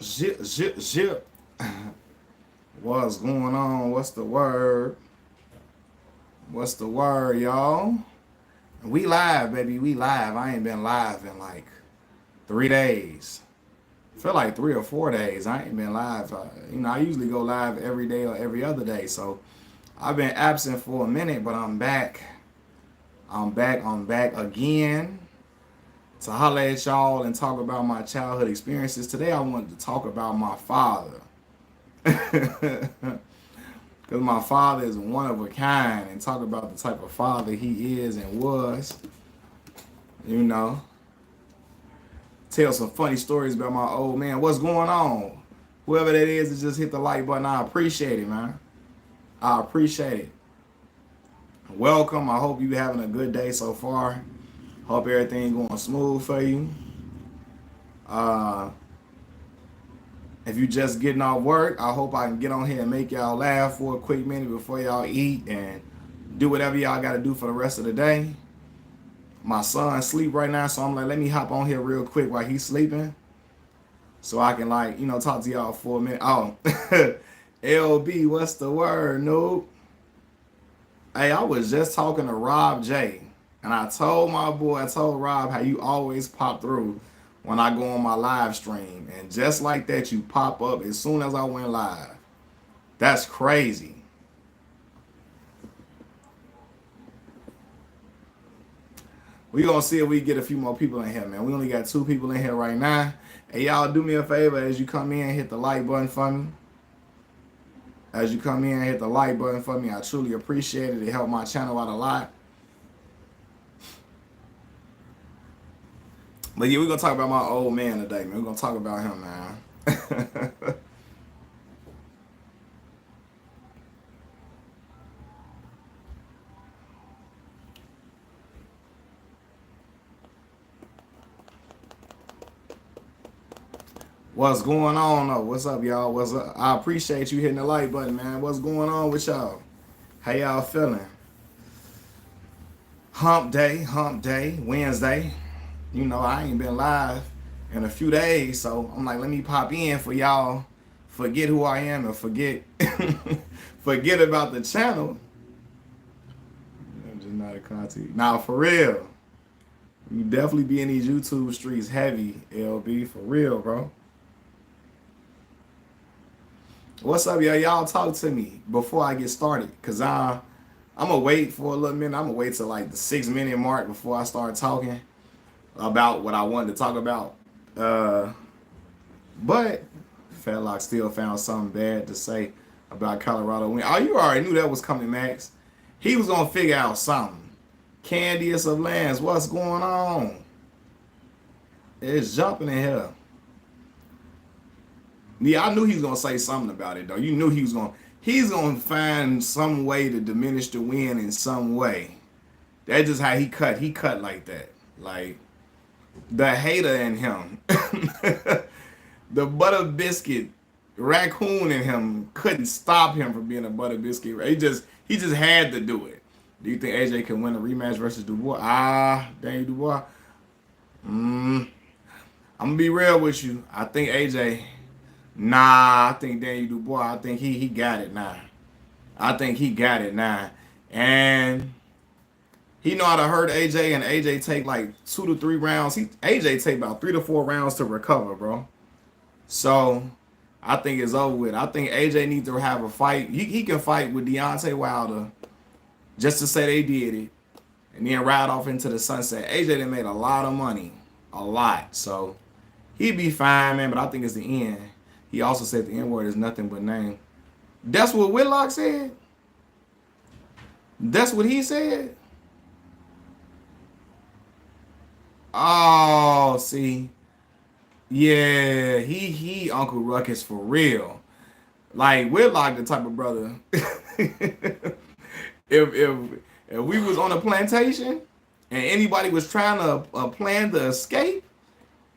Zip, zip, zip. What's going on? What's the word? What's the word, y'all? We live, baby. We live. I ain't been live in like 3 days. Feel like 3 or 4 days. I ain't been live. I usually go live every day or every other day. So I've been absent for a minute, but I'm back. I'm back again to holler at y'all and talk about my childhood experiences. Today I wanted to talk about my father. Because my father is one of a kind, and talk about the type of father he is and was. You know, tell some funny stories about my old man. What's going on? Whoever that is, just hit the like button. I appreciate it, man. I appreciate it. Welcome. I hope you having a good day so far. Hope everything going smooth for you. Uh, If you just getting off work, I hope I can get on here and make y'all laugh for a quick minute before y'all eat and do whatever y'all got to do for the rest of the day. My son sleep right now, so I'm like, let me hop on here real quick while he's sleeping, so I can talk to y'all for a minute. Oh, LB, what's the word, noob? Hey, I was just talking to Rob J, and I told Rob how you always pop through when I go on my live stream. And just like that, you pop up as soon as I went live. That's crazy. We gonna see if we get a few more people in here, man. We only got 2 people in here right now. Hey, y'all do me a favor as you come in, hit the like button for me. As you come in, hit the like button for me. I truly appreciate it. It helped my channel out a lot. But yeah, we're gonna talk about my old man today, man. We're gonna talk about him, man. What's going on though? What's up, y'all? What's up? I appreciate you hitting the like button, man. What's going on with y'all? How y'all feeling? Hump day, Wednesday. I ain't been live in a few days, so I'm like, let me pop in for y'all. Forget who I am and forget forget about the channel. I'm just not a content. Now, for real. You definitely be in these YouTube streets heavy, LB, for real, bro. What's up, y'all? Y'all talk to me before I get started, because I'm going to wait for a little minute. I'm going to wait till like the 6-minute mark before I start talking about what I wanted to talk about. But Fedlock still found something bad to say about Colorado win. Oh, you already knew that was coming, Max. He was going to figure out something. Candiest of Lands, what's going on? It's jumping in here. Yeah, I knew he was gonna say something about it though. You knew he's gonna find some way to diminish the win in some way. That's just how he cut. He cut like that. Like the hater in him. The butter biscuit raccoon in him couldn't stop him from being a butter biscuit. He just had to do it. Do you think AJ can win a rematch versus Dubois? Daniel Dubois. I'm gonna be real with you. I think AJ. Nah, I think Daniel Dubois. I think he got it now. I think he got it now, and he know how to hurt AJ. And AJ take like 2 to 3 rounds. AJ take about 3 to 4 rounds to recover, bro. So I think it's over with. I think AJ needs to have a fight. He can fight with Deontay Wilder just to say they did it, and then ride off into the sunset. AJ done made a lot of money, a lot. So he'd be fine, man. But I think it's the end. He also said the N-word is nothing but name. That's what Whitlock said? That's what he said? Oh, see. Yeah, he Uncle Ruckus for real. Like, Whitlock the type of brother. if we was on a plantation and anybody was trying to plan to escape,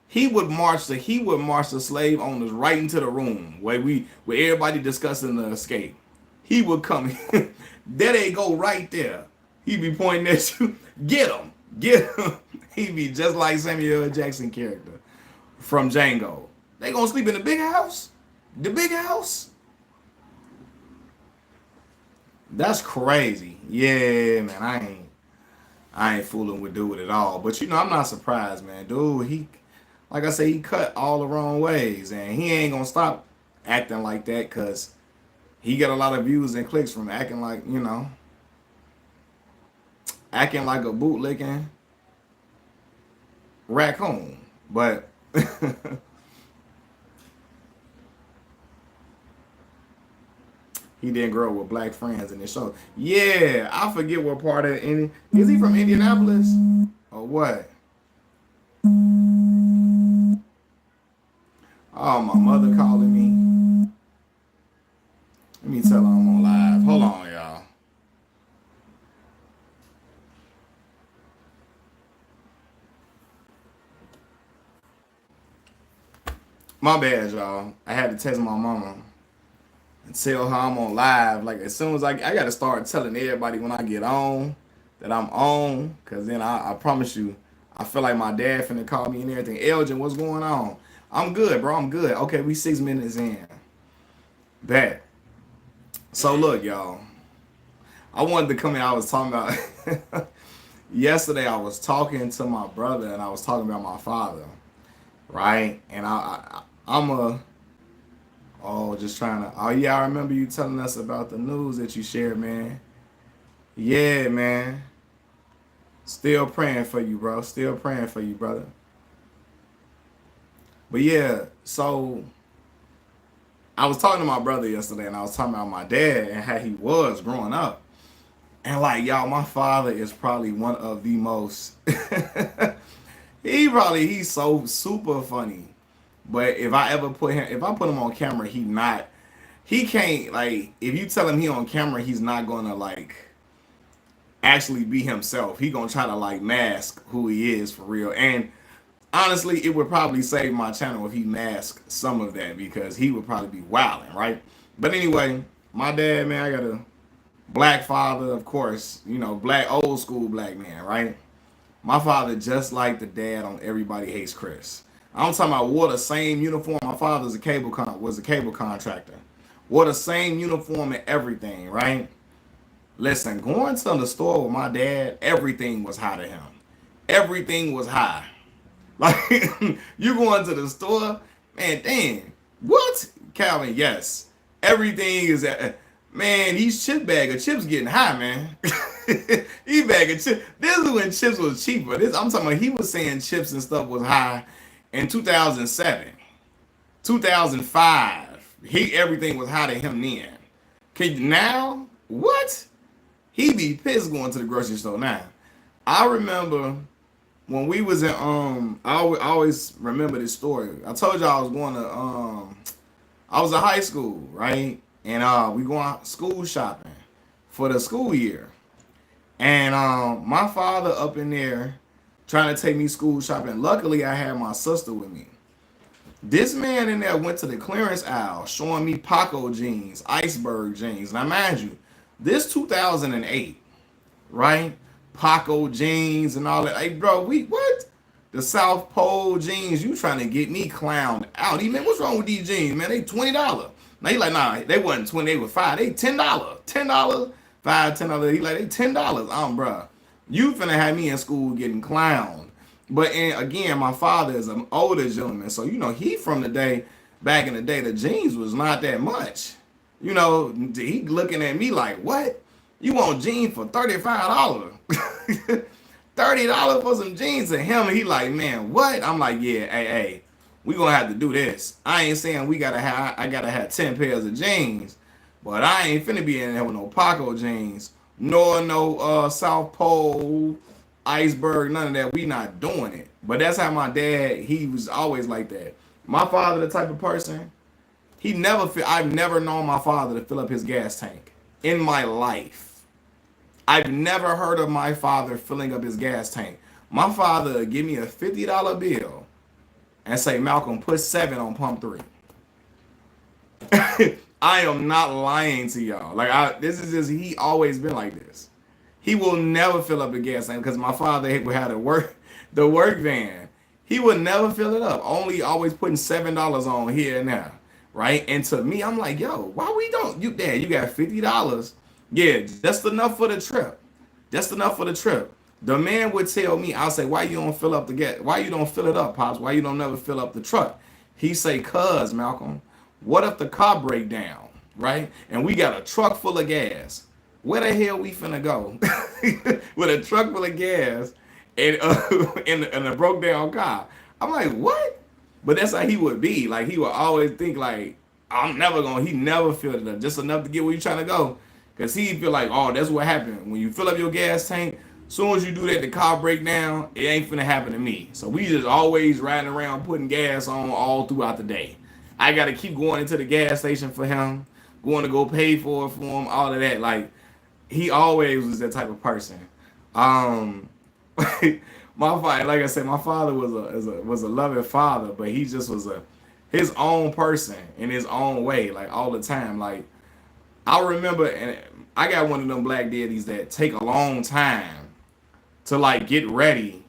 he would march the slave owners right into the room where everybody discussing the escape. He would come. There they go right there. He'd be pointing at you. Get him. Get him. He'd be just like Samuel L. Jackson character from Django. They gonna sleep in the big house? The big house? That's crazy. Yeah, man. I ain't fooling with dude at all. But I'm not surprised, man. Dude, he like I say, he cut all the wrong ways, and he ain't gonna stop acting like that because he get a lot of views and clicks from acting like, acting like a bootlicking raccoon. But he didn't grow up with black friends in the show. Yeah, I forget what part of Indian. Is he from Indianapolis or what? Oh, my mother calling me. Let me tell her I'm on live. Hold on, y'all. My bad, y'all. I had to text my mama and tell her I'm on live. Like as soon as I gotta start telling everybody when I get on that I'm on, cause then I promise you, I feel like my dad finna call me and everything. Elgin, what's going on? I'm good, bro. I'm good. Okay, we 6 minutes in. Bet. So look, y'all. I wanted to come in. I was talking about yesterday. I was talking to my brother and I was talking about my father, right? And I'm a just trying to. Oh yeah, I remember you telling us about the news that you shared, man. Yeah, man. Still praying for you, bro. Still praying for you, brother. But yeah, so I was talking to my brother yesterday, and I was talking about my dad and how he was growing up. And like y'all, my father is probably one of the most. He's so super funny. But if I put him on camera, he can't like if you tell him he on camera, he's not gonna like actually be himself. He gonna try to like mask who he is for real. And honestly, it would probably save my channel if he masked some of that because he would probably be wilding, right? But anyway, my dad, man, I got a black father, of course, black old school black man, right? My father just like the dad on Everybody Hates Chris. I'm talking about wore the same uniform. My father's was a cable contractor. Wore the same uniform and everything, right? Listen, going to the store with my dad, everything was high to him. Everything was high. Like you going to the store, man, damn, what? Calvin, yes. Everything is at man, these chip bag of chips getting high, man. He bag of chips. This is when chips was cheaper. I'm talking about he was saying chips and stuff was high in 2007, 2005. Everything was high to him then. Now, what? He be pissed going to the grocery store now. I remember when we was in I always remember this story. I told you I was going to I was in high school, right? And we going school shopping for the school year. And my father up in there trying to take me school shopping. Luckily I had my sister with me. This man in there went to the clearance aisle showing me Paco jeans, iceberg jeans. Now mind you, this 2008, right? Paco jeans and all that. Hey, bro, what? The South Pole jeans, you trying to get me clowned out. He man, what's wrong with these jeans, man? They $20. Now he like, nah, they wasn't 20, they were $5. They $10. $10, $5, $10. He like, they $10. Bro, you finna have me in school getting clowned. But and again, my father is an older gentleman, so he from the day back in the day, the jeans was not that much. He looking at me like, what? You want jeans for $35? $30 for some jeans to him, and he like, man, what? I'm like, yeah, hey, we gonna have to do this. I ain't saying I gotta have 10 pairs of jeans, but I ain't finna be in there with no Paco jeans, nor no South Pole, iceberg, none of that. We not doing it. But that's how my dad, he was always like that. My father, the type of person, I've never known my father to fill up his gas tank in my life. I've never heard of my father filling up his gas tank. My father would give me a $50 bill and say, Malcolm, put 7 on pump 3. I am not lying to y'all. He always been like this. He will never fill up the gas tank because my father would have the work van. He would never fill it up. Only always putting $7 on here and there, right? And to me, I'm like, yo, why we don't? You Dad, you got $50. Yeah, just enough for the trip. Just enough for the trip. The man would tell me, I'll say, why you don't fill up the gas? Why you don't fill it up, Pops? Why you don't never fill up the truck? He say, cuz, Malcolm, what if the car break down, right? And we got a truck full of gas. Where the hell we finna go? With a truck full of gas and in a broke down car. I'm like, what? But that's how he would be. Like, he would always think like, he never filled it up. Just enough to get where you trying to go. Cause he feel like, oh, that's what happened. When you fill up your gas tank, soon as you do that, the car break down, it ain't finna happen to me. So we just always riding around putting gas on all throughout the day. I gotta keep going into the gas station for him, going to go pay for it for him, all of that. Like, he always was that type of person. My father, like I said, my father was a loving father, but he just was his own person in his own way, like all the time. Like, I remember, and I got one of them black daddies that take a long time to like get ready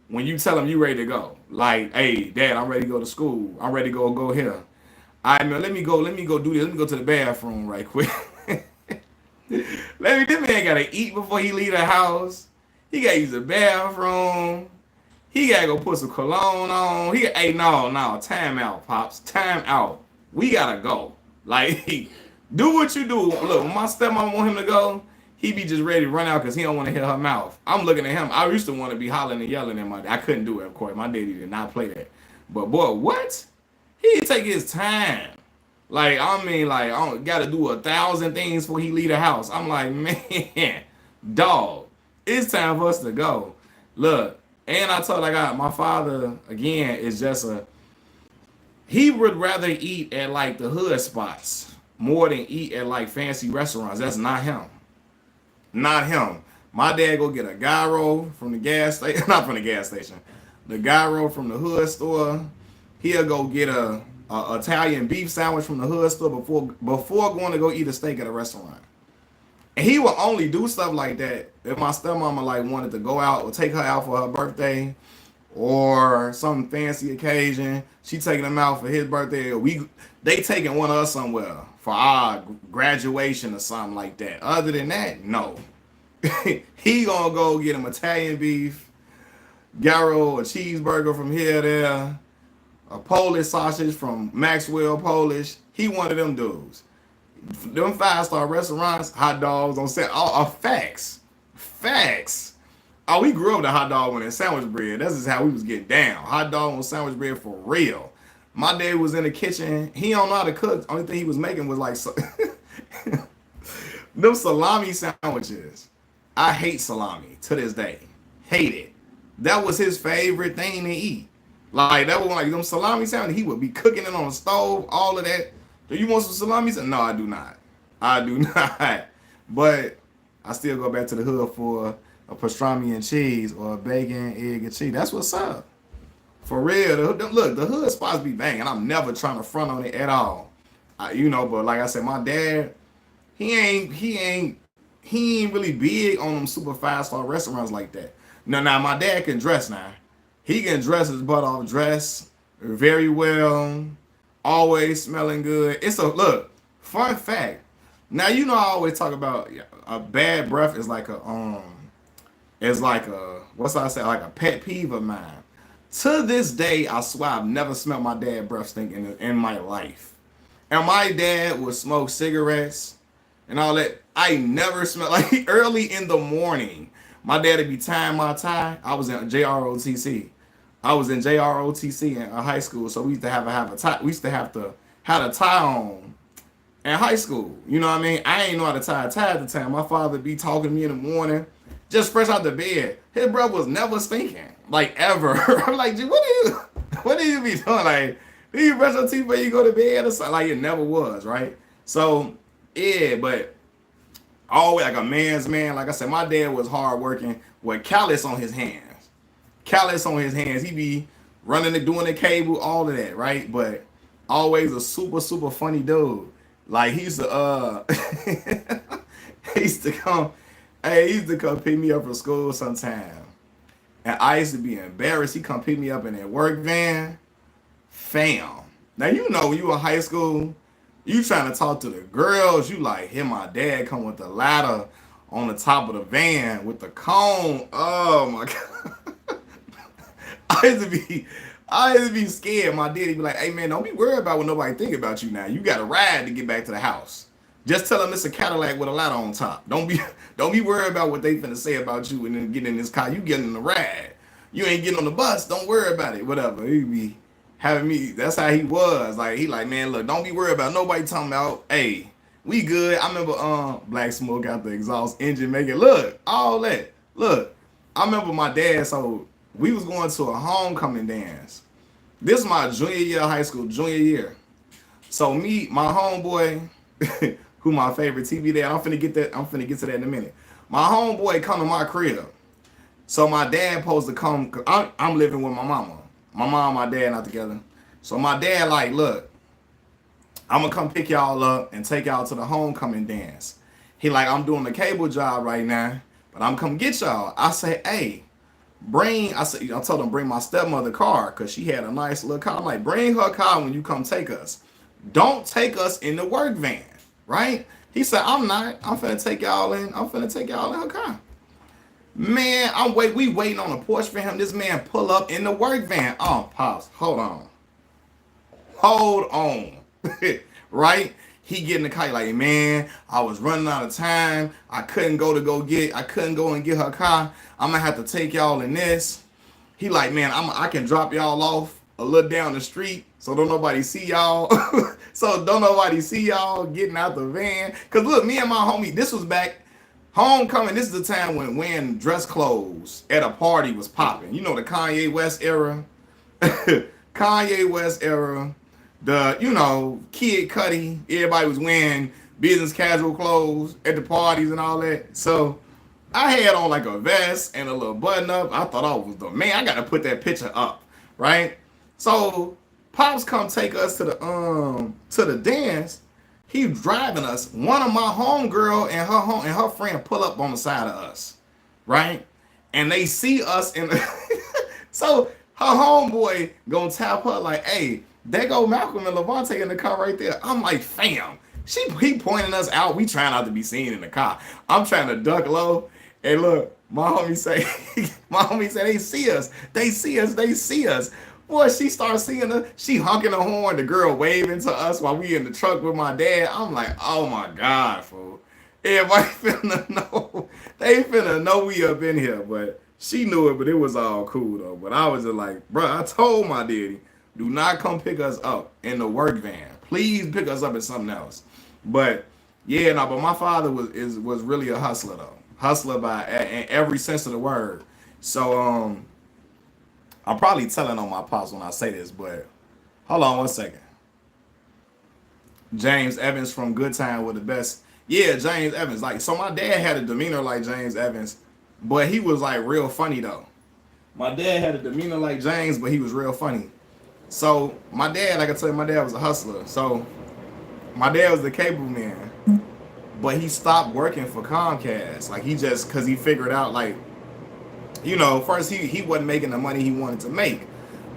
when you tell them you ready to go. Like, hey, Dad, I'm ready to go to school. I'm ready to go here. All right, man, let me go do this. Let me go to the bathroom right quick. This man gotta eat before he leave the house. He gotta use the bathroom. He gotta go put some cologne on. Hey, no, time out, Pops. Time out. We gotta go. Like, do what you do. Look, when my stepmom want him to go, he be just ready to run out because he don't want to hear her mouth. I'm looking at him. I used to want to be hollering and yelling at I couldn't do it, of course. My daddy did not play that. But boy, what? He take his time. Like, I mean, like, I got to do 1,000 things before he leave the house. I'm like, man, dog, it's time for us to go. Look, and I told my father, again, is just he would rather eat at, like, the hood spots more than eat at, like, fancy restaurants. That's not him. Not him. My dad go get a gyro from the gas station, not from the gas station, the gyro from the hood store. He'll go get a Italian beef sandwich from the hood store before going to go eat a steak at a restaurant. And he will only do stuff like that if my stepmama like wanted to go out or take her out for her birthday or some fancy occasion. She taking him out for his birthday. Or they taking one of us somewhere for our graduation or something like that. Other than that, no. He gonna go get him Italian beef, gyro, a cheeseburger from here there, a Polish sausage from Maxwell Polish. He one of them dudes. Them 5-star restaurants, hot dogs on set, all facts. Facts. Oh, we grew up the hot dog on that sandwich bread. That's just how we was getting down. Hot dog on sandwich bread for real. My dad was in the kitchen. He don't know how to cook. Only thing he was making was like them salami sandwiches. I hate salami to this day. Hate it. That was his favorite thing to eat. Like, that was like them salami sandwiches. He would be cooking it on the stove, all of that. Do you want some salami? No, I do not. I do not. But I still go back to the hood for a pastrami and cheese or a bacon, egg, and cheese. That's what's up. For real. Look, the hood spots be banging. I'm never trying to front on it at all. But like I said, my dad, he ain't really big on them super 5-star restaurants like that. Now my dad can dress now. He can dress his butt off, dress very well, always smelling good. Fun fact. Now, I always talk about a bad breath is like a like a pet peeve of mine. To this day, I swear I've never smelled my dad breath stink in my life. And my dad would smoke cigarettes and all that. I never smelled, like, early in the morning. My dad would be tying my tie. I was in JROTC. I was in JROTC in high school, so we used to have a tie. We used to have a tie on in high school. You know what I mean? I ain't know how to tie a tie at the time. My father would be talking to me in the morning, just fresh out the bed. His breath was never stinking, like, ever. I'm like, dude, what do you be doing? Like, do you brush your teeth before you go to bed or something? Like, it never was, right? So, yeah, but always like a man's man. Like I said, my dad was hardworking with callus on his hands. He be running and doing the cable, all of that, right? But always a super, super funny dude. Like, he used to he used to come pick me up from school sometime. And I used to be embarrassed. He come pick me up in that work van. Fam. Now you know when you in high school, you trying to talk to the girls, you like, here my dad come with the ladder on the top of the van with the cone. Oh my god. I used to be I used to be scared. My daddy be like, hey man, don't be worried about what nobody think about you now. You got to ride to get back to the house. Just tell them it's a Cadillac with a ladder on top. Don't be worried about what they finna say about you and then get in this car. You getting in the ride. You ain't getting on the bus. Don't worry about it. Whatever. He be having me. That's how he was. Like he like, man, look, don't be worried about nobody talking about, hey, we good. I remember Black Smoke out the exhaust engine making look, all that. Look, I remember my dad, so we was going to a homecoming dance. This is my junior year of high school, junior year. So me, my homeboy, who my favorite TV dad, I'm finna get to that in a minute. My homeboy come to my crib. So my dad supposed to come, I'm living with my mama. My mom, my dad not together. So my dad like, look, I'm gonna come pick y'all up and take y'all to the homecoming dance. He like, I'm doing the cable job right now, but I'm come get y'all. I say, hey, I told him bring my stepmother car because she had a nice little car. I'm like, bring her car when you come take us. Don't take us in the work van, right? He said, I'm not. I'm finna take y'all in. I'm finna take y'all in her car. Man, we waiting on a porch for him. This man pull up in the work van. Oh, pops, hold on. Hold on. Right? He get in the car like, man, I was running out of time. I couldn't go and get her car. I'm gonna have to take y'all in this. He like, man, I can drop y'all off a little down the street so don't nobody see y'all. So don't nobody see y'all getting out the van. Cause look, me and my homie, this was back homecoming. This is the time when wearing dress clothes at a party was popping. You know, the Kanye West era. Kanye West era. The, Kid Cudi, everybody was wearing business casual clothes at the parties and all that. So I had on like a vest and a little button up. I thought I was the man. I gotta put that picture up, right? So Pops come take us to the dance. He driving us. One of my homegirl and her friend pull up on the side of us, right? And they see us in so her homeboy gonna tap her like, hey, there go Malcolm and Levante in the car right there. I'm like, fam. He pointing us out. We trying not to be seen in the car. I'm trying to duck low. And look, my homie say, they see us. They see us. They see us. Boy, she starts seeing us. She honking the horn. The girl waving to us while we in the truck with my dad. I'm like, oh my God, fool. Everybody finna know. They finna know we up in here. But she knew it, but it was all cool though. But I was just like, bro, I told my daddy, do not come pick us up in the work van. Please pick us up in something else. But yeah, no, but my father was really a hustler though. Hustler in every sense of the word. So I'm probably telling on my pops when I say this, but hold on one second. James Evans from Good Time with the best. Yeah, James Evans. Like, so my dad had a demeanor like James Evans, but he was like real funny though. My dad had a demeanor like James, but he was real funny. So my dad, like I tell you, my dad was a hustler. So my dad was the cable man, but he stopped working for Comcast. Like cause he figured out like, first he wasn't making the money he wanted to make,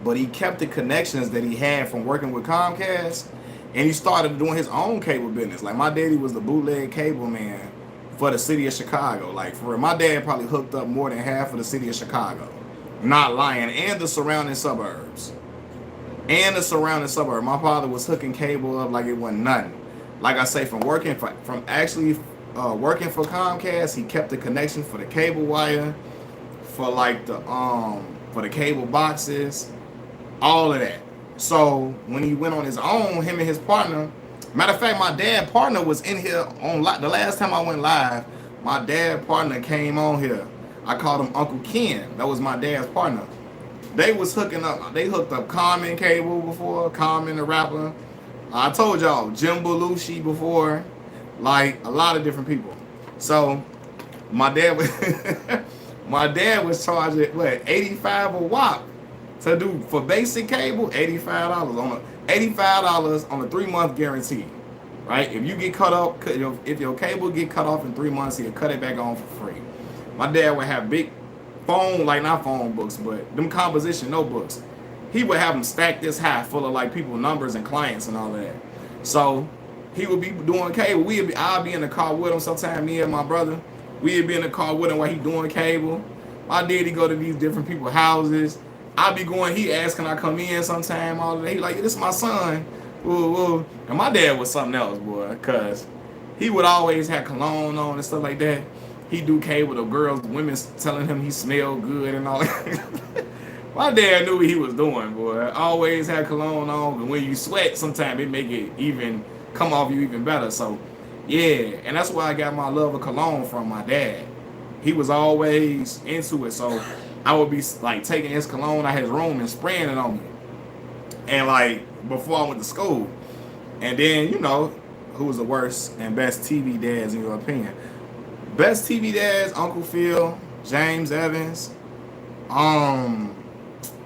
but he kept the connections that he had from working with Comcast, and he started doing his own cable business. Like my daddy was the bootleg cable man for the city of Chicago. Like for real, my dad probably hooked up more than half of the city of Chicago. Not lying, and the surrounding suburbs. My father was hooking cable up like it wasn't nothing. Like I say, from working for Comcast, he kept the connection for the cable wire, for like for the cable boxes, all of that. So when he went on his own, him and his partner, matter of fact, my dad partner was in here on the last time I went live. My dad partner came on here. I called him Uncle Ken. That was my dad's partner. They was hooking up. They hooked up Common cable before. Common the rapper. I told y'all Jim Belushi before. Like a lot of different people. So my dad was charging what, 85 a watt to do for basic cable. $85 on a 3-month guarantee. Right? If you get cut off, if your cable get cut off in 3 months, he'll cut it back on for free. My dad would have big phone, like not phone books, but them composition notebooks. He would have them stacked this high, full of like people numbers and clients and all that. So he would be doing cable. I'd be in the car with him sometime. Me and my brother, we'd be in the car with him while he doing cable. My daddy go to these different people's houses. I'd be going. He asked, "Can I come in sometime?" All that. He like, "This is my son." Woo, woo. And my dad was something else, boy, cause he would always have cologne on and stuff like that. He do cable, the girls, women telling him he smelled good and all that. My dad knew what he was doing, boy. Always had cologne on, and when you sweat, sometimes it make it even come off you even better. So, yeah, and that's where I got my love of cologne from my dad. He was always into it, so I would be like taking his cologne out his room and spraying it on me. And like before I went to school, and then who was the worst and best TV dads in your opinion? Best TV dads: Uncle Phil, James Evans.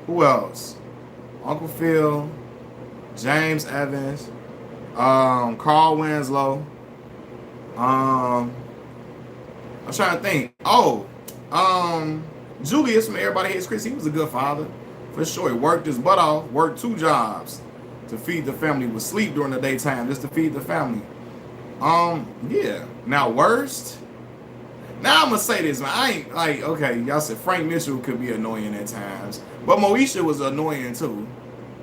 Who else? Uncle Phil, James Evans, Carl Winslow. I'm trying to think. Julius from Everybody Hates Chris. He was a good father, for sure. He worked his butt off, worked 2 jobs to feed the family, would sleep during the daytime just to feed the family. Yeah. Now worst. Now I'm gonna say this, man. I ain't like, okay, y'all said Frank Mitchell could be annoying at times, but Moesha was annoying too.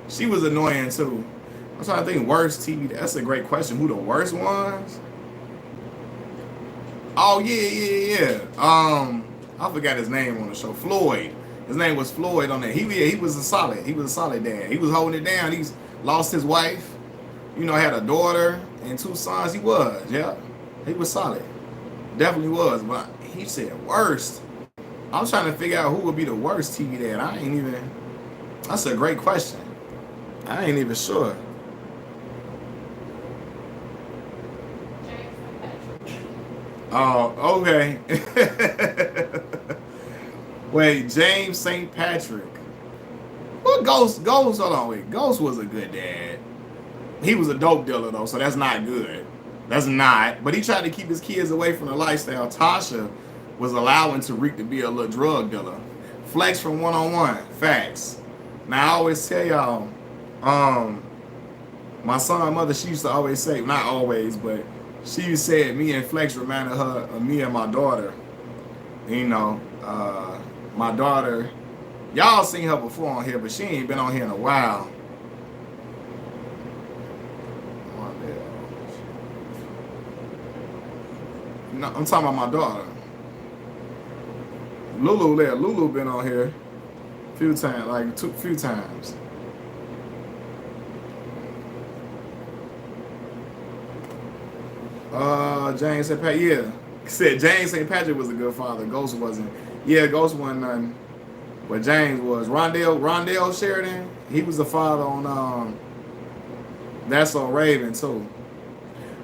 She was annoying too. I'm trying to think worst TV. That's a great question. Who the worst ones? Oh yeah. I forgot his name on the show. Floyd. His name was Floyd on there. He was a solid. He was a solid dad. He was holding it down. He's lost his wife. Had a daughter and 2 sons. He was solid. Definitely was. But he said worst. I'm trying to figure out who would be the worst TV dad. That's a great question. I ain't even sure. Oh, okay. Wait, James St. Patrick. Well, Ghost, hold on, wait. Ghost was a good dad. He was a dope dealer, though, so that's not good. That's not. But he tried to keep his kids away from the lifestyle. Tasha was allowing Tariq to be a little drug dealer. Flex from 1-on-1. Facts. Now, I always tell y'all, my son's mother, she used to always say, not always, but she said me and Flex reminded her of me and my daughter. My daughter, y'all seen her before on here, but she ain't been on here in a while. No, I'm talking about my daughter. Lulu been on here a few times, like few times. James St. Patrick, yeah. Said James St. Patrick was a good father. Ghost wasn't. Yeah, Ghost wasn't nothing. But James was. Rondell Sheridan, he was the father on That's So Raven too.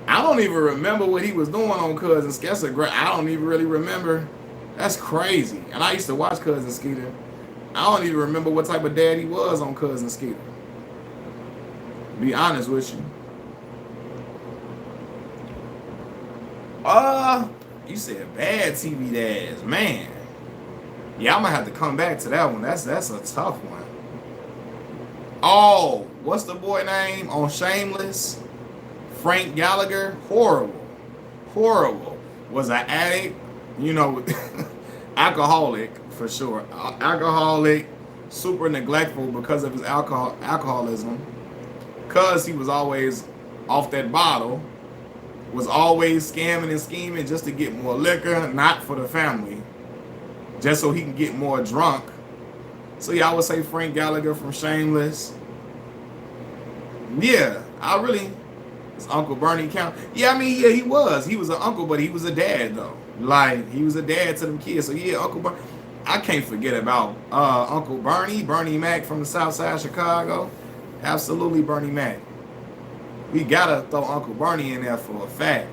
I don't even remember what he was doing on Cousin Skeeter. I don't even really remember. That's crazy. And I used to watch Cousin Skeeter. I don't even remember what type of dad he was on Cousin Skeeter. Be honest with you. You said bad TV dads, man. Yeah, I'm gonna have to come back to that one. That's a tough one. Oh, what's the boy name on Shameless? Frank Gallagher. Horrible. Was an addict, alcoholic for sure. Alcoholic, super neglectful because of his alcoholism. Cause he was always off that bottle. Was always scamming and scheming just to get more liquor, not for the family, just so he can get more drunk. So yeah, I would say Frank Gallagher from Shameless. Yeah, does Uncle Bernie count? Yeah, he was. He was an uncle, but he was a dad though. Like he was a dad to them kids. So yeah, Uncle Bernie. I can't forget about Uncle Bernie Mac from the South Side of Chicago. Absolutely, Bernie Mac. We gotta throw Uncle Bernie in there for a fact.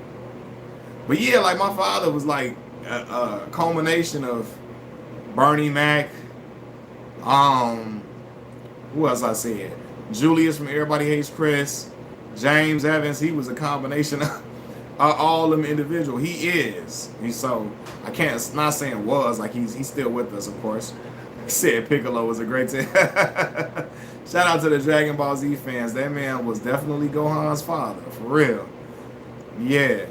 But yeah, like my father was like a culmination of Bernie Mac. Who else I said? Julius from Everybody Hates Chris. James Evans, he was a combination all them individual. He is. And so I can't. It's not saying was like he's still with us, of course. He said Piccolo was a great team. Shout out to the Dragon Ball Z fans. That man was definitely Gohan's father, for real. Yeah,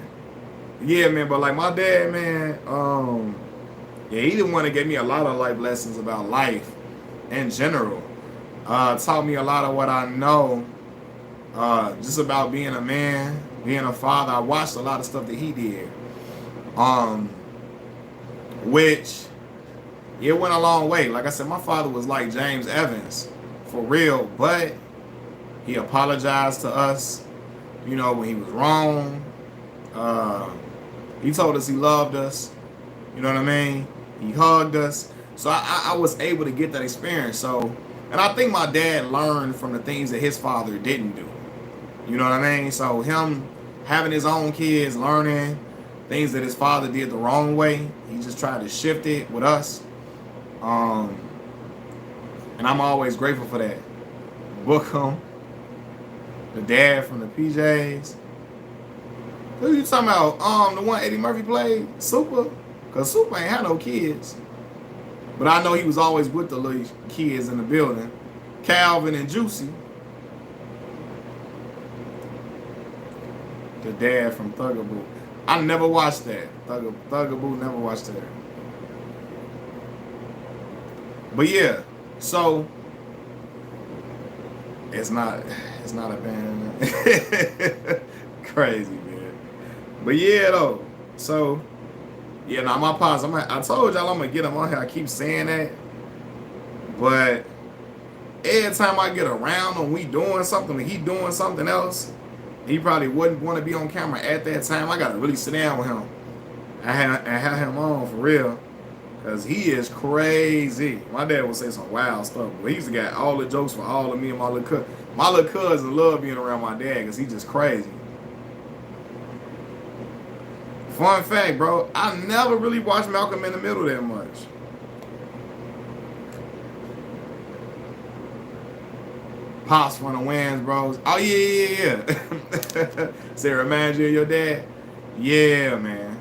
yeah, man. But like my dad, man. Yeah, he didn't want to give me a lot of life lessons about life in general. Taught me a lot of what I know, just about being a man, being a father. I watched a lot of stuff that he did, which it went a long way. Like I said, my father was like James Evans, for real, but he apologized to us, when he was wrong. He told us he loved us, you know what I mean? He hugged us. So I was able to get that experience. So, and I think my dad learned from the things that his father didn't do. You know what I mean? So him having his own kids, learning things that his father did the wrong way, he just tried to shift it with us. And I'm always grateful for that. Bookham, the dad from the PJs. Who you talking about? The one Eddie Murphy played? Super? Because Super ain't had no kids. But I know he was always with the little kids in the building. Calvin and Juicy. The dad from Thugaboo. I never watched that. Thugaboo, never watched that. But yeah, so it's not a band. Crazy, man. But yeah, though. So yeah, now my pops, I told y'all I'm gonna get him on here. I keep saying that, but every time I get around him, we doing something, and he doing something else, he probably wouldn't want to be on camera at that time. I gotta really sit down with him. I have him on for real, cause he is crazy. My dad would say some wild stuff, but he's got all the jokes for all of me and my little cousin. My little cousin love being around my dad, cause he's just crazy. Fun fact, bro, I never really watched Malcolm in the Middle that much. Pops from the Wayans Bros. Oh, yeah. Say, remind you of your dad? Yeah, man.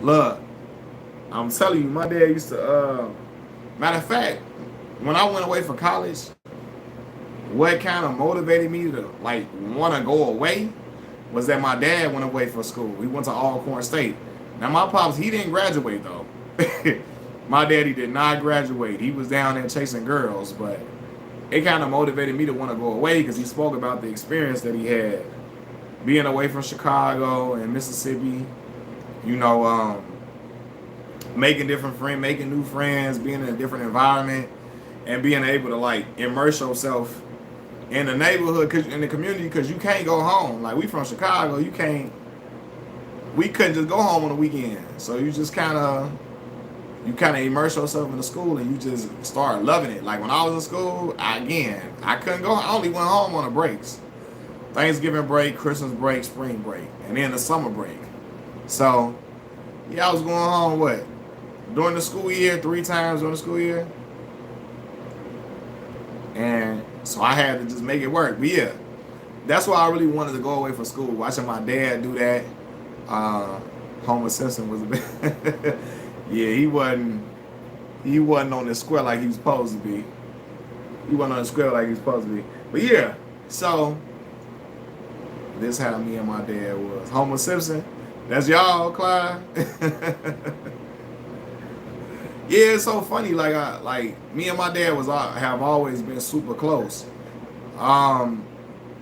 Look, I'm telling you, my dad used to, matter of fact, when I went away for college, what kind of motivated me to, want to go away was that my dad went away for school. He went to Alcorn State. Now, my pops, he didn't graduate, though. My daddy did not graduate. He was down there chasing girls, but it kind of motivated me to want to go away because he spoke about the experience that he had being away from Chicago and Mississippi, making different friends, making new friends, being in a different environment, and being able to, immerse yourself in the neighborhood, in the community, because you can't go home. Like, we from Chicago, we couldn't just go home on the weekend. So you just kind of immerse yourself in the school, and you just start loving it. Like, when I was in school, I couldn't go. I only went home on the breaks. Thanksgiving break, Christmas break, spring break, and then the summer break. So, yeah, I was going home, during the school year, 3 times during the school year. And so I had to just make it work. But yeah, that's why I really wanted to go away from school. Watching my dad do that. Homer Simpson was a bit. Yeah, he wasn't on the square like he was supposed to be. He wasn't on the square like he was supposed to be. But yeah, so this is how me and my dad was. Homer Simpson, that's y'all, Clyde. Yeah, it's so funny. Me and my dad have always been super close.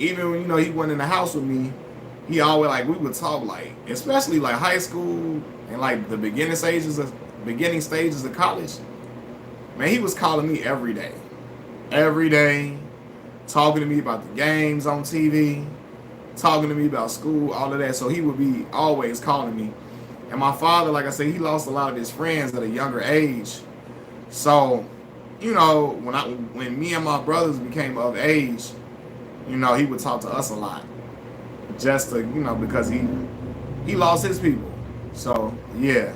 Even when he went in the house with me, he always we would talk especially high school and the beginning stages of college. Man, he was calling me every day, talking to me about the games on TV, talking to me about school, all of that. So he would be always calling me. And my father, like I said, he lost a lot of his friends at a younger age. So, when me and my brothers became of age, he would talk to us a lot. Just to, because he lost his people. So, yeah.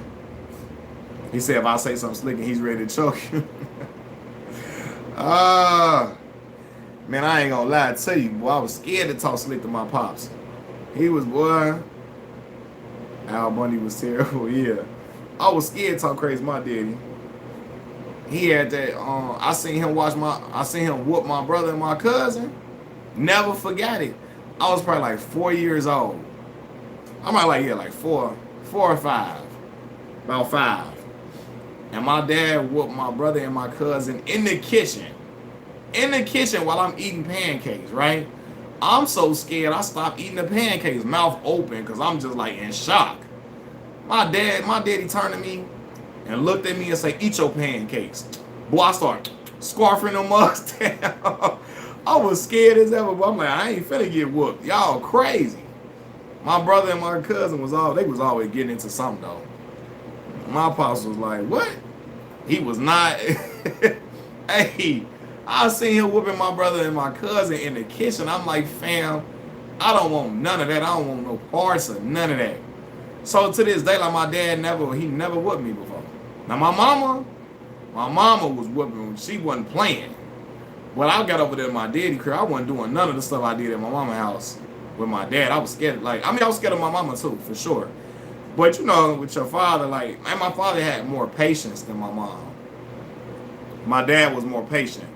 He said if I say something slick and he's ready to choke you. Man, I ain't gonna lie to you, boy. I was scared to talk slick to my pops. He was, boy, Al Bundy was terrible. Yeah, I was scared to talk crazy to my daddy. He had that. I seen him whoop my brother and my cousin. Never forgot it. I was probably like 4 years old. I'm not like, yeah, like four or five, about five. And my dad whooped my brother and my cousin in the kitchen. In the kitchen while I'm eating pancakes, right? I'm so scared I stopped eating the pancakes, mouth open, because I'm just like in shock. My daddy turned to me and looked at me and said, eat your pancakes. Boy, I start scarfing them mugs down. I was scared as ever, but I'm like, I ain't finna get whooped. Y'all crazy. My brother and my cousin they was always getting into something though. My pops was like, what? He was not. Hey, I seen him whooping my brother and my cousin in the kitchen. I'm like, fam, I don't want none of that. I don't want no parts of none of that. So to this day, like my dad never whooped me before. Now my mama was whooping. She wasn't playing. When I got over there to my daddy crib, I wasn't doing none of the stuff I did at my mama's house with my dad. I was scared. I was scared of my mama too, for sure. But you know, with your father, and my father had more patience than my mom. My dad was more patient.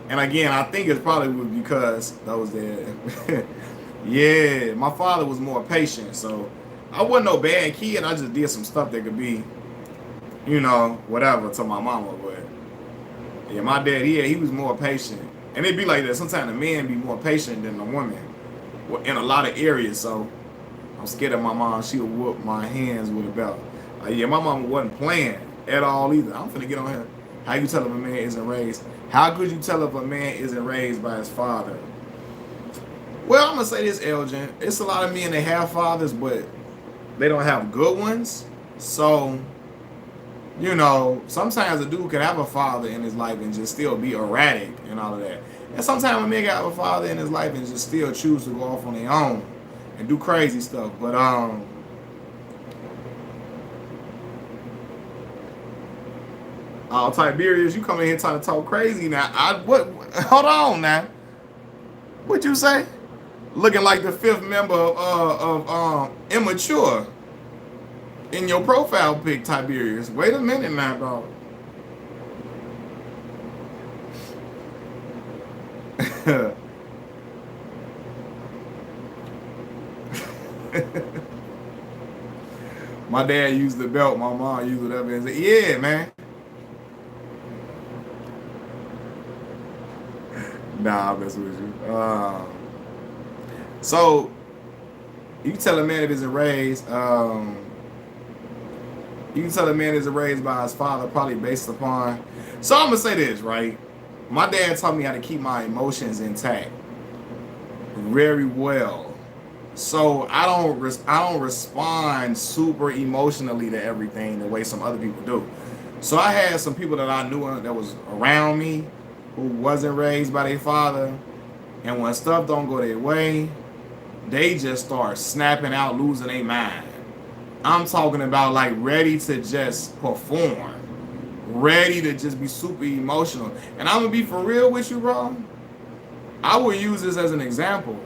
And again, I think it's probably because those there. Yeah, my father was more patient. So I wasn't no bad kid. I just did some stuff that could be, whatever to my mama. But yeah, my dad, he was more patient. And it'd be like that. Sometimes the men be more patient than the women in a lot of areas. So I'm scared of my mom. She would whoop my hands with a belt. Yeah, my mama wasn't playing at all either. I'm finna get on here. How you tell if a man isn't raised? How could you tell if a man isn't raised by his father? Well, I'm gonna say this, Elgin. It's a lot of men that have fathers, but they don't have good ones. So, sometimes a dude can have a father in his life and just still be erratic and all of that. And sometimes a man can have a father in his life and just still choose to go off on their own and do crazy stuff. But Tiberius, you come in here trying to talk crazy now. Hold on now. What you say? Looking like the fifth member of Immature in your profile pic, Tiberius. Wait a minute now, dog. My dad used the belt. My mom used whatever. And said, yeah, man. Nah, I'm messing with you. So you can tell a man if he's raised. You can tell a man is raised by his father, probably based upon. So I'm gonna say this, right? My dad taught me how to keep my emotions intact very well. So I don't respond super emotionally to everything the way some other people do. So I had some people that I knew that was around me who wasn't raised by their father, and when stuff don't go their way, they just start snapping out, losing their mind. I'm talking about like ready to just perform, ready to just be super emotional. And I'm gonna be for real with you, bro. I will use this as an example.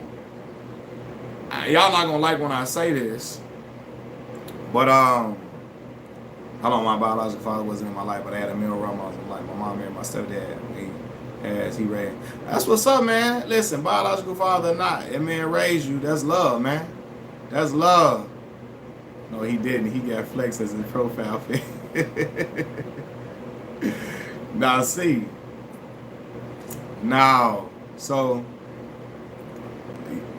Y'all not gonna like when I say this, but my biological father wasn't in my life, but I had a male role model like my mom and my stepdad. He raised. That's what's up, man. Listen, biological father or not, that man raised you. That's love, man. That's love. No, he didn't. He got flex as his profile pic. Now, see. Now, so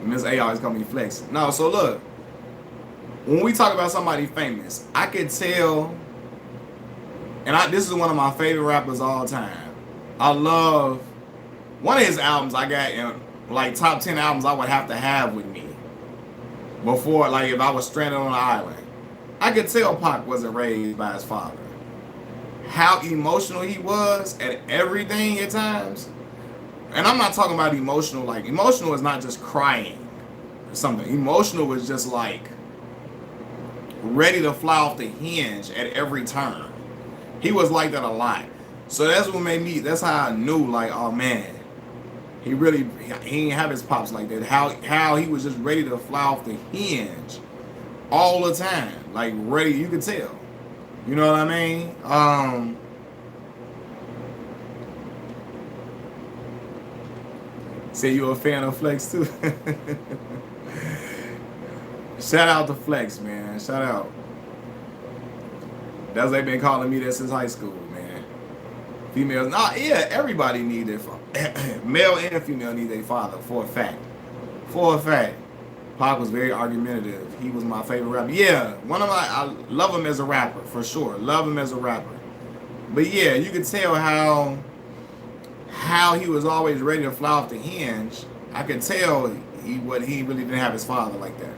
Miss A always call me flex. No, so look. When we talk about somebody famous, I could tell, and this is one of my favorite rappers all time. I love one of his albums. I got in like top 10 albums I would have to have with me before, like if I was stranded on an island. I could tell Pac wasn't raised by his father. How emotional he was at everything at times. And I'm not talking about emotional, like emotional is not just crying or something. Emotional was just like ready to fly off the hinge at every turn. He was like that a lot. So that's what made me, that's how I knew, like, oh man, he didn't have his pops like that. How he was just ready to fly off the hinge all the time, like ready. You could tell. You know what I mean? Say you a fan of Flex too. Shout out to Flex, man. Shout out. That's what they've been calling me that since high school, man. Females, nah, yeah, everybody need their father. Male and female need their father for a fact. For a fact. Pac was very argumentative. He was my favorite rapper. Yeah, I love him as a rapper, for sure. Love him as a rapper. But yeah, you could tell how he was always ready to fly off the hinge. I could tell he really didn't have his father like that.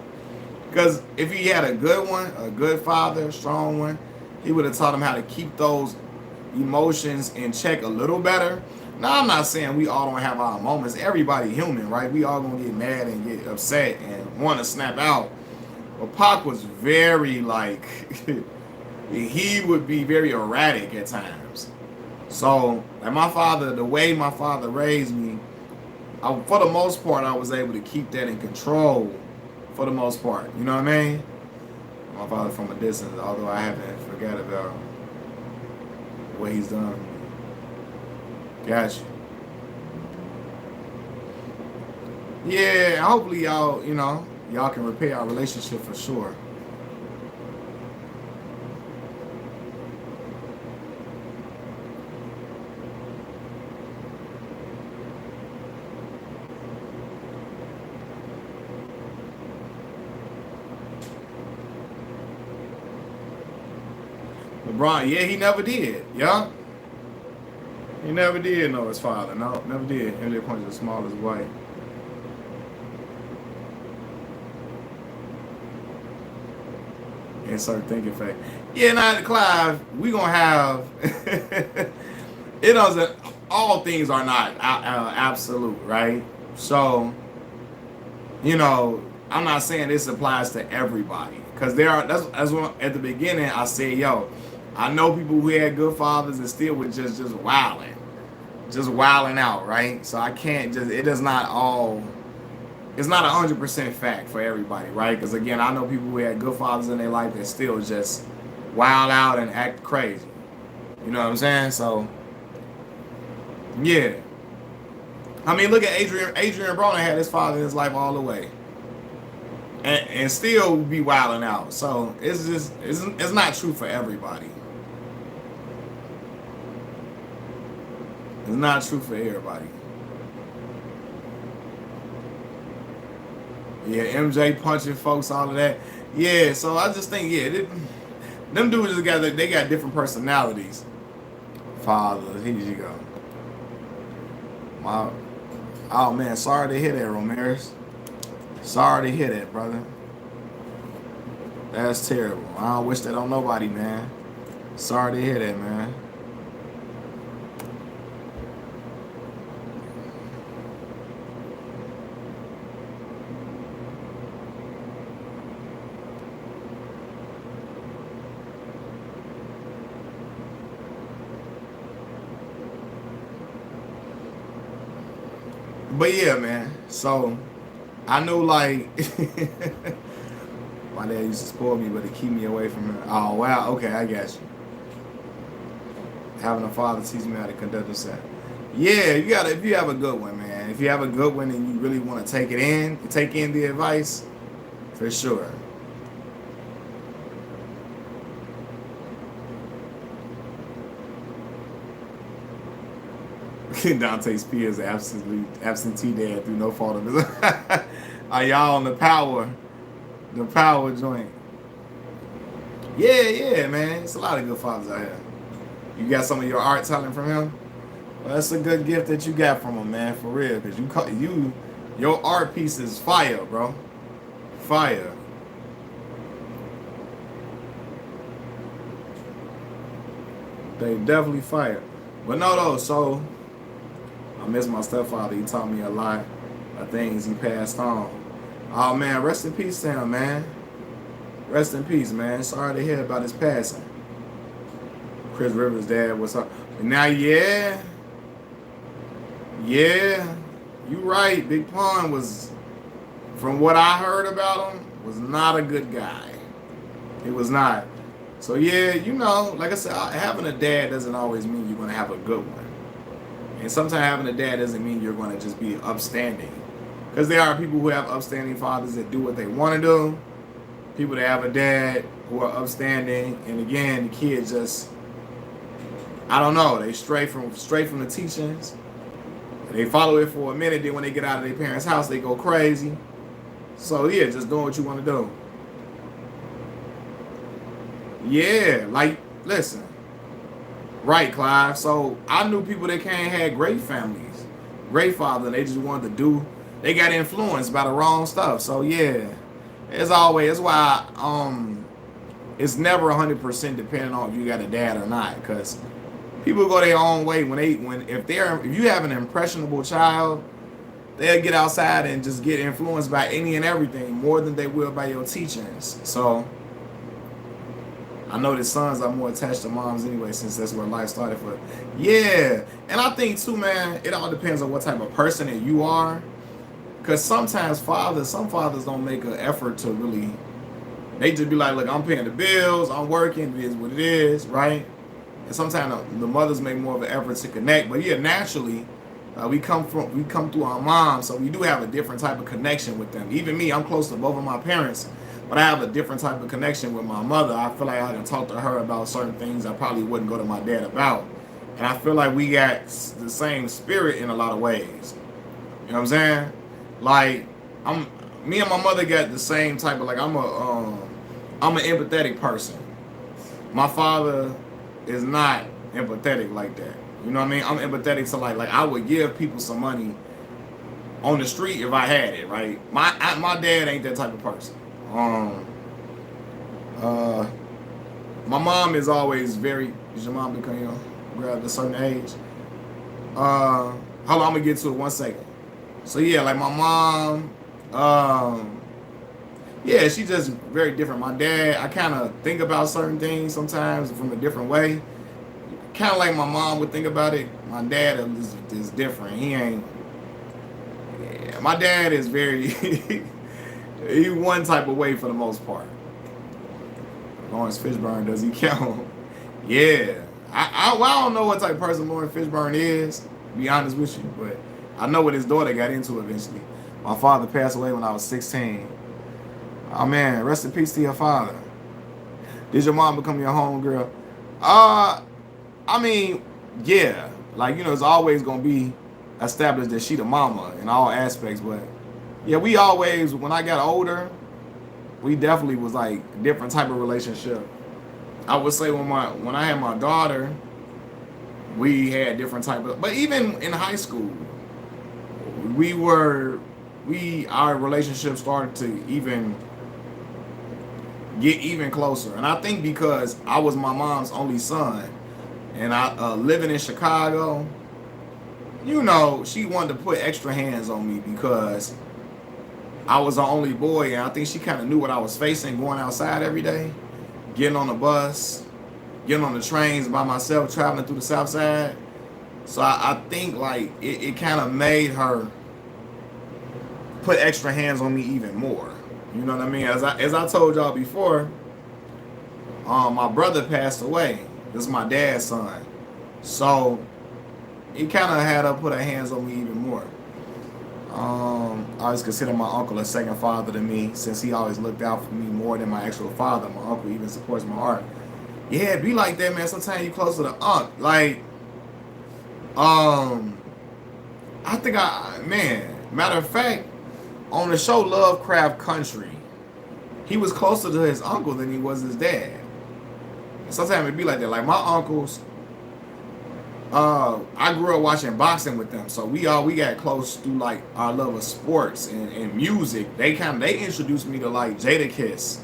Because if he had a good one, a good father, a strong one, he would have taught him how to keep those emotions in check a little better. Now, I'm not saying we all don't have our moments. Everybody human, right? We all gonna get mad and get upset and want to snap out. But Pac was very like, he would be very erratic at times. So, like my father, the way my father raised me, for the most part, I was able to keep that in control. For the most part, you know what I mean? My father from a distance, although I haven't forgot about what he's done. Gotcha. Yeah, hopefully y'all, y'all can repair our relationship for sure. LeBron, yeah, he never did. Yeah. He never did know his father. No, never did. And they pointed as small as white. Insert thinking fact. Yeah, now Clive, we gonna have it doesn't all things are not absolute, right? So, I'm not saying this applies to everybody. Because that's when at the beginning I said, yo, I know people who had good fathers and still were just wilding. Just wilding out, right? So I can't it's not 100% fact for everybody, right? Because again, I know people who had good fathers in their life that still just wild out and act crazy. You know what I'm saying? So, yeah. I mean, look at Adrian. Adrian Broner had his father in his life all the way. And still be wilding out. So, it's not true for everybody. It's not true for everybody. Yeah, MJ punching folks, all of that. Yeah, so I just think, them dudes they got different personalities. Father, here you go. Oh man, sorry to hear that, Ramirez. Sorry to hear that, brother. That's terrible. I don't wish that on nobody, man. Sorry to hear that, man. But yeah, man. So I knew like my dad used to spoil me, but to keep me away from her. Oh wow, okay, I got you. Having a father teach me how to conduct yourself. Yeah, if you have a good one, man. If you have a good one and you really want to take in the advice, for sure. Dante Spears absentee dad through no fault of his own. Are y'all on the power joint? Yeah, man. It's a lot of good fathers out here. You got some of your art talent from him? Well, that's a good gift that you got from him, man, for real. Because your art piece is fire, bro. Fire. They definitely fire. But no, though, so I miss my stepfather. He taught me a lot of things he passed on. Oh, man, rest in peace to him, man. Rest in peace, man. Sorry to hear about his passing. Chris Rivers' dad was up. Now, yeah, you right. Big Pun was, from what I heard about him, was not a good guy. It was not. So yeah, like I said, having a dad doesn't always mean you're gonna have a good one. And sometimes having a dad doesn't mean you're gonna just be upstanding. Because there are people who have upstanding fathers that do what they want to do. People that have a dad who are upstanding, and again, the kids just, I don't know, they stray from the teachings. They follow it for a minute, then when they get out of their parents' house, they go crazy. So yeah, just doing what you want to do. Yeah, like, listen. Right, Clive. So I knew people that had great families, great fathers, and they just wanted to do, they got influenced by the wrong stuff. So yeah, as always, that's why it's never 100% depending on if you got a dad or not, because people go their own way if you have an impressionable child, they'll get outside and just get influenced by any and everything more than they will by your teachings. So I know that sons are more attached to moms anyway, since that's where life started for. Yeah, and I think too, man, it all depends on what type of person that you are. Because sometimes some fathers don't make an effort to really, they just be like, look, I'm paying the bills, I'm working, it is what it is, right? And sometimes the mothers make more of an effort to connect. But yeah, naturally, we come through our moms, so we do have a different type of connection with them. Even me, I'm close to both of my parents, but I have a different type of connection with my mother. I feel like I can talk to her about certain things I probably wouldn't go to my dad about. And I feel like we got the same spirit in a lot of ways. You know what I'm saying? Like, me and my mother got the same type of, like, I'm an empathetic person. My father is not empathetic like that. You know what I mean? I'm empathetic to like I would give people some money on the street if I had it, right? My dad ain't that type of person. My mom is always very. Is your mom become grab a certain age? Hold on, I'm gonna get to it 1 second. So yeah, like my mom, yeah, she's just very different. My dad, I kind of think about certain things sometimes from a different way. Kind of like my mom would think about it. My dad is different. He ain't. Yeah, my dad is very. He one type of way for the most part. Lawrence Fishburne, does he count? Yeah. I don't know what type of person Lawrence Fishburne is, to be honest with you, but I know what his daughter got into eventually. My father passed away when I was 16. Oh man, rest in peace to your father. Did your mom become your homegirl? I mean, yeah. Like, it's always gonna be established that she the mama in all aspects, but yeah, we always, when I got older, we definitely was like different type of relationship. I would say when I had my daughter, we had different type of, but even in high school, our relationship started to even get even closer. And I think because I was my mom's only son, and I living in Chicago, she wanted to put extra hands on me because I was the only boy, and I think she kind of knew what I was facing going outside every day, getting on the bus, getting on the trains by myself, traveling through the South Side. So I think like it kind of made her put extra hands on me even more. You know what I mean? As I told y'all before, my brother passed away. This is my dad's son. So it kind of had her put her hands on me even more. I always consider my uncle a second father to me, since he always looked out for me more than my actual father. My uncle even supports my art. Yeah, it be like that, man. Sometimes you close to the uncle. Like, I think matter of fact, on the show Lovecraft Country, he was closer to his uncle than he was his dad. Sometimes it be like that. Like my uncles, I grew up watching boxing with them, so we got close through like our love of sports and music. They introduced me to like Jadakiss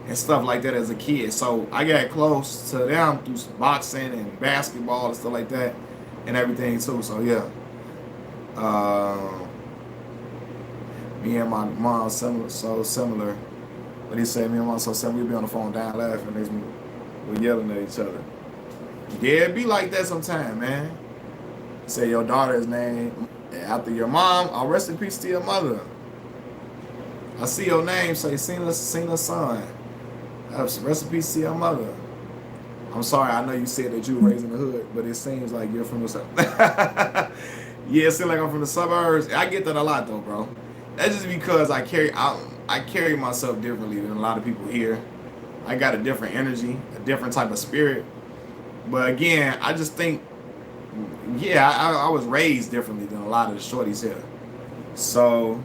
and stuff like that as a kid. So I got close to them through boxing and basketball and stuff like that and everything too. So yeah, me and my mom so similar. What he said, me and my mom so similar. We'd be on the phone down laughing, we're yelling at each other. Yeah, it be like that sometime, man. Say your daughter's name after your mom. I'll rest in peace to your mother. I see your name, say Cena's son. Rest in peace to your mother. I'm sorry, I know you said that you were raised in the hood, but it seems like you're from the suburbs. Yeah, it seems like I'm from the suburbs. I get that a lot though, bro. That's just because I carry myself differently than a lot of people here. I got a different energy, a different type of spirit. But again, I just think, yeah, I was raised differently than a lot of the shorties here. So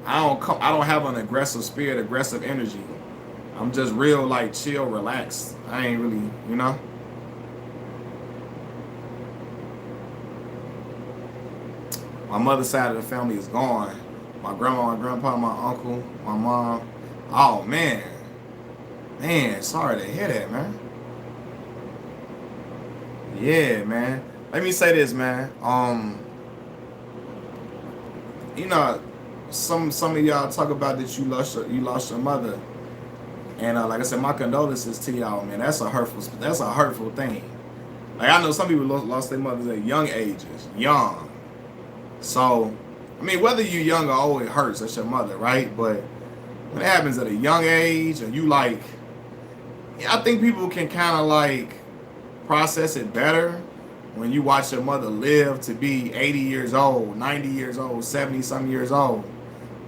I don't have an aggressive spirit, aggressive energy. I'm just real like chill, relaxed. I ain't really, you know. My mother's side of the family is gone. My grandma, my grandpa, my uncle, my mom. Oh man, man, sorry to hear that, man. Yeah, man. Let me say this, man. You know, some of y'all talk about that you lost your mother, and like I said, my condolences to y'all, man. That's a hurtful thing. Like I know some people lost their mothers at young ages, young. So, I mean, whether you're young or old, it hurts. That's your mother, right? But when it happens at a young age, and you like, yeah, I think people can kind of like process it better when you watch your mother live to be 80 years old, 90 years old, 70 some years old.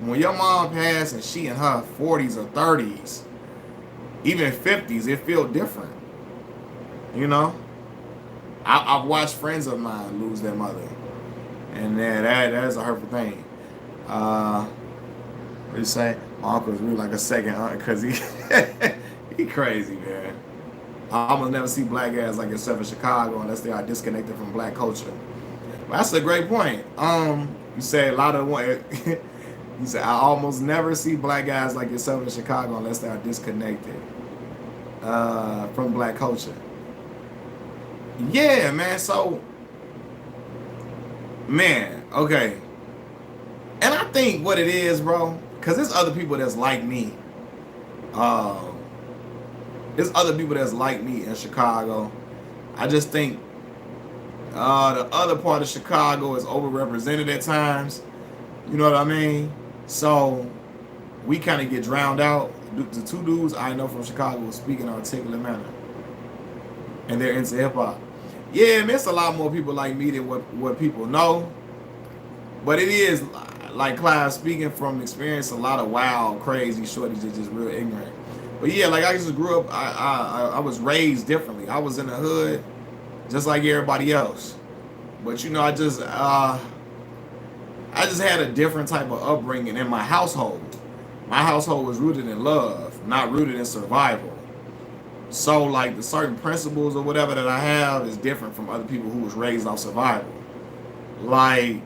When your mom passed and she in her 40s or 30s, even 50s, it feels different. You know? I've watched friends of mine lose their mother. And that's a hurtful thing. What you say? My uncle's really like a second aunt because he crazy, man. I almost never see black guys like yourself in Chicago unless they are disconnected from black culture. But that's a great point. You say a lot of one. You say I almost never see black guys like yourself in Chicago unless they are disconnected from black culture. Yeah, man. So, man, okay. And I think what it is, bro, because there's other people that's like me. There's other people that's like me in Chicago. I just think the other part of Chicago is overrepresented at times. You know what I mean? So we kind of get drowned out. The two dudes I know from Chicago speak in an articulate manner, and they're into hip hop. Yeah, man, it's a lot more people like me than what people know. But it is like Clive speaking from experience. A lot of wild, crazy shorties that just real ignorant. But yeah, like I just grew up. I was raised differently. I was in the hood, just like everybody else. But you know, I just had a different type of upbringing in my household. My household was rooted in love, not rooted in survival. So like the certain principles or whatever that I have is different from other people who was raised off survival. Like,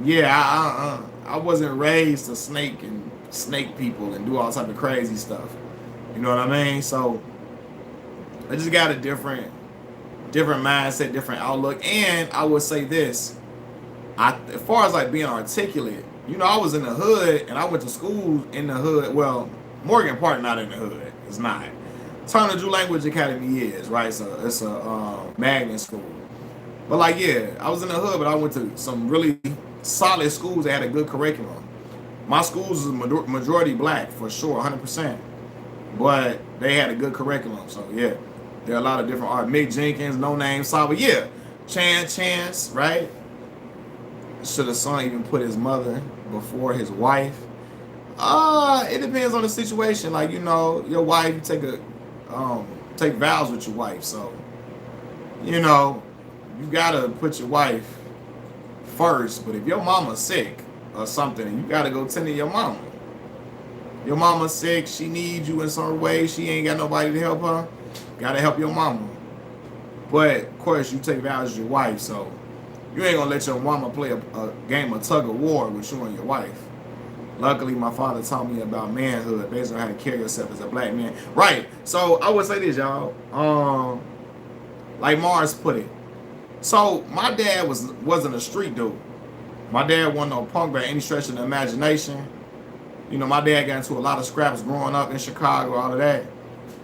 yeah, I wasn't raised to snake people and do all type of crazy stuff. You know what I mean? So I just got a different mindset, different outlook. And I would say this, as far as like being articulate, you know, I was in the hood and I went to school in the hood. Well, Morgan Park not in the hood. It's not. Turner Jew Language Academy is, right? So it's a magnet school. But like, yeah, I was in the hood, but I went to some really solid schools that had a good curriculum. My schools is majority black for sure, 100%. But they had a good curriculum, so yeah. There are a lot of different art. Mick Jenkins, No Name, Saba, yeah. Chance, right? Should a son even put his mother before his wife? It depends on the situation. Like, you know, your wife, you take vows with your wife, so you know, you gotta put your wife first. But if your mama's sick or something, you gotta go tend to your mama. Your mama's sick, she needs you in some way, she ain't got nobody to help her, gotta help your mama. But of course you take vows with your wife, so you ain't gonna let your mama play a game of tug of war with you and your wife. Luckily, my father taught me about manhood, based on how to carry yourself as a black man. Right. So I would say this, y'all. Like Mars put it. So my dad wasn't a street dude. My dad wasn't no punk by any stretch of the imagination. You know, my dad got into a lot of scraps growing up in Chicago, all of that.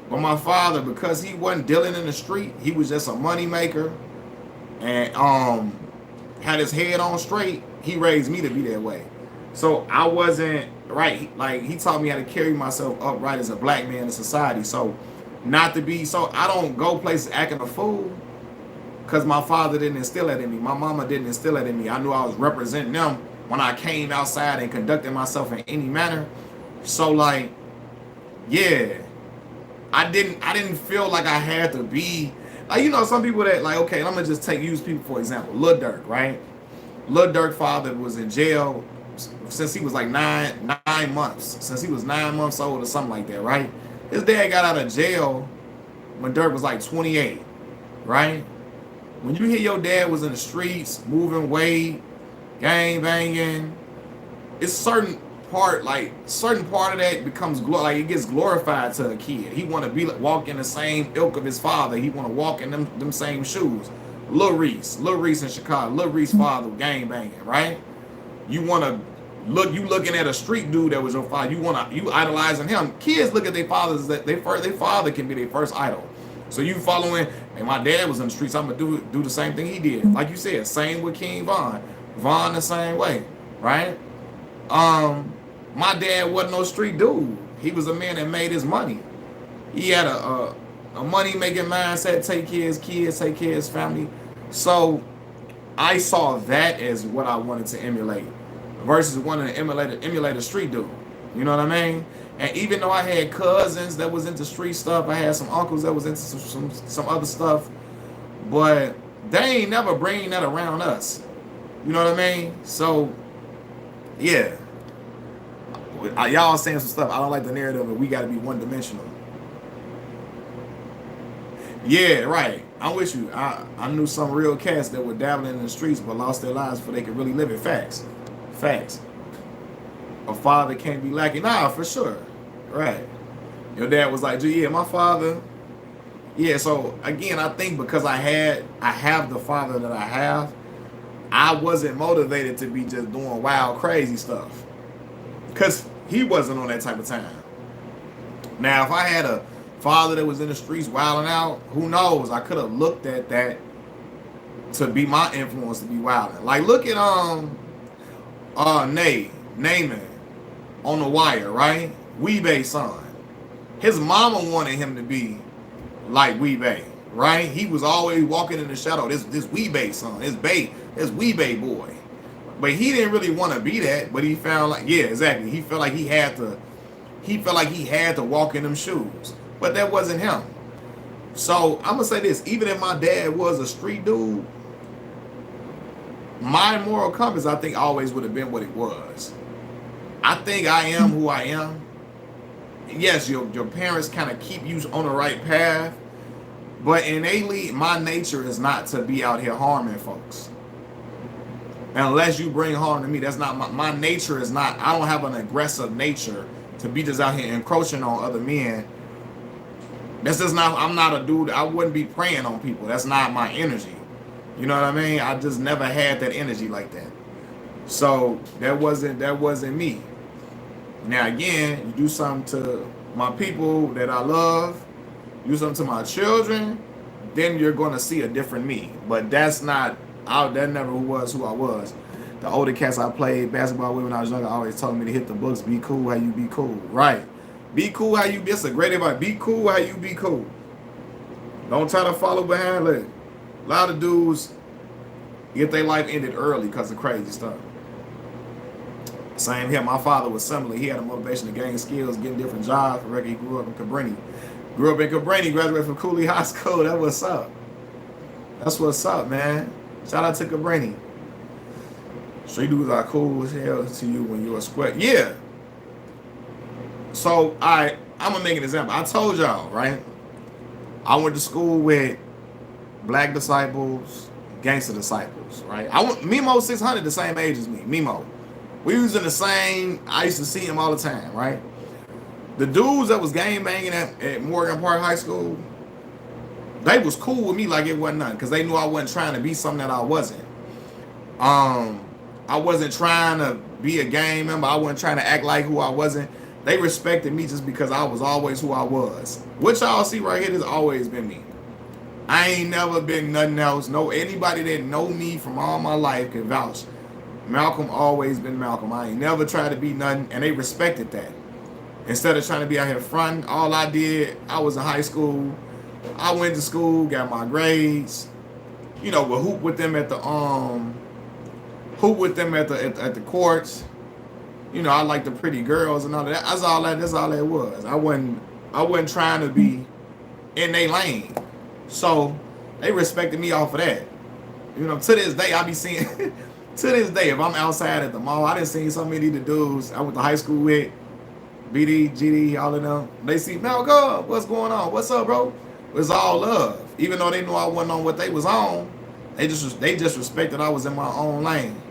But my father, because he wasn't dealing in the street, he was just a money maker, and had his head on straight. He raised me to be that way. So I wasn't right? Like he taught me how to carry myself upright as a black man in society. So not to be so I don't go places acting a fool because my father didn't instill that in me. My mama didn't instill that in me. I knew I was representing them when I came outside and conducted myself in any manner. So like, yeah, I didn't feel like I had to be like, you know, some people that like, okay, I'm gonna just use people for example. Lil Durk, right? Lil Durk father was in jail since he was like nine months. Since he was 9 months old or something like that, right? His dad got out of jail when Durk was like 28, right? When you hear your dad was in the streets, moving weight, gang banging, it's certain part of that becomes like it gets glorified to a kid. He want to be like, walk in the same ilk of his father. He want to walk in them same shoes. Lil Reese in Chicago. Lil Reese father gang banging, right? You want to you looking at a street dude that was your father. You idolizing him. Kids look at their fathers that their father can be their first idol. So you following, and my dad was in the streets, I'm gonna do the same thing he did. Like you said, same with King Von. Von the same way, right? My dad wasn't no street dude. He was a man that made his money. He had a money making mindset, take care of his kids, take care of his family. So I saw that as what I wanted to emulate versus wanting to emulate a street dude. You know what I mean? And even though I had cousins that was into street stuff, I had some uncles that was into some other stuff, but they ain't never bring that around us. You know what I mean? So yeah, y'all saying some stuff. I don't like the narrative of we got to be one dimensional. Yeah, right. I'm with you. I knew some real cats that were dabbling in the streets but lost their lives before they could really live it. Facts. Facts. A father can't be lacking. Nah, for sure. Right. Your dad was like, yeah, my father. Yeah, so again, I think because I have the father that I have, I wasn't motivated to be just doing wild, crazy stuff. Because he wasn't on that type of time. Now, if I had a father that was in the streets wilding out, who knows? I could have looked at that to be my influence to be wilding. Like, look at Naaman on The Wire, right? Weebay's son. His mama wanted him to be like Weebay, right? He was always walking in the shadow. This Weebay son, this Weebay boy. But he didn't really want to be that, but he found like, yeah, exactly. He felt like he had to walk in them shoes. But that wasn't him. So I'm gonna say this, even if my dad was a street dude, my moral compass, I think, always would have been what it was. I think I am who I am. Yes, your parents kind of keep you on the right path, but innately, my nature is not to be out here harming folks. Unless you bring harm to me, that's not my nature is not, I don't have an aggressive nature to be just out here encroaching on other men. That's just not, I'm not a dude, I wouldn't be preying on people. That's not my energy. You know what I mean? I just never had that energy like that. So that wasn't me. Now again, you do something to my people that I love, do something to my children, then you're gonna see a different me. But that's not, that never was who I was. The older cats I played basketball with when I was younger always told me to hit the books, be cool how you be cool. Right. Be cool how you be. It's a great advice. Be cool how you be cool. Don't try to follow behind. Look, a lot of dudes get their life ended early because of crazy stuff. Same here. My father was similar. He had a motivation to gain skills, getting different jobs. I reckon he grew up in Cabrini. Graduated from Cooley High School. That's what's up. That's what's up, man. Shout out to Cabrini. Street dudes are cool as hell to you when you're a square. Yeah. So I'm gonna make an example. I told y'all, right? I went to school with black disciples, gangster disciples, right? Mimo 600 the same age as me. Mimo. We was in the same, I used to see him all the time, right? The dudes that was gang banging at Morgan Park High School, they was cool with me like it wasn't nothing, because they knew I wasn't trying to be something that I wasn't. I wasn't trying to be a gang member. I wasn't trying to act like who I wasn't. They respected me just because I was always who I was. What y'all see right here has always been me. I ain't never been nothing else. No, anybody that know me from all my life can vouch. Malcolm always been Malcolm. I ain't never tried to be nothing, and they respected that. Instead of trying to be out here fronting, all I did, I was in high school. I went to school, got my grades. You know, would hoop with them at the at the courts. You know, I like the pretty girls and all of that. That's all that was. I wasn't trying to be in their lane. So they respected me off of that. You know, to this day I be seeing to this day, if I'm outside at the mall, I done seen so many of the dudes I went to high school with, BD, GD, all of them. They see Malcolm, what's going on? What's up, bro? It's all love. Even though they knew I wasn't on what they was on, they just respected I was in my own lane.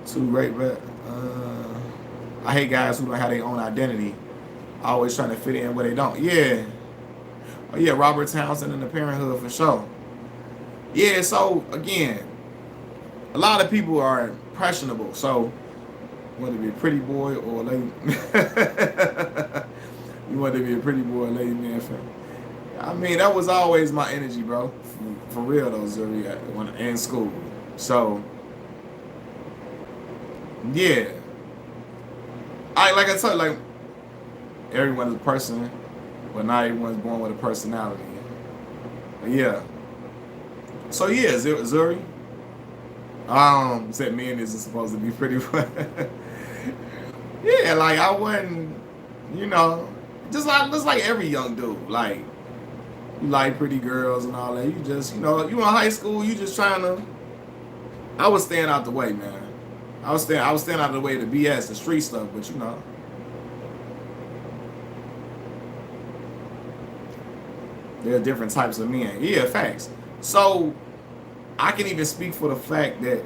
Too great, but I hate guys who don't have their own identity. Always trying to fit in where they don't. Yeah. Oh yeah, Robert Townsend and the Parenthood for sure. Yeah, so again, a lot of people are impressionable. So whether it be a pretty boy or a lady, you want to be a pretty boy or a lady man fan. I mean, that was always my energy, bro. For real though, Zuri, when in school. So yeah, like I told you, like everyone's a person, but not everyone's born with a personality. But yeah. So yeah, Zuri. Said men isn't supposed to be pretty. Yeah, like I wasn't, you know, just like every young dude. Like you like pretty girls and all that. You just, you know, you in high school, you just trying to. I was staying out the way, man. I was staying out of the way of the BS, the street stuff, but you know. There are different types of men. Yeah, facts. So I can even speak for the fact that,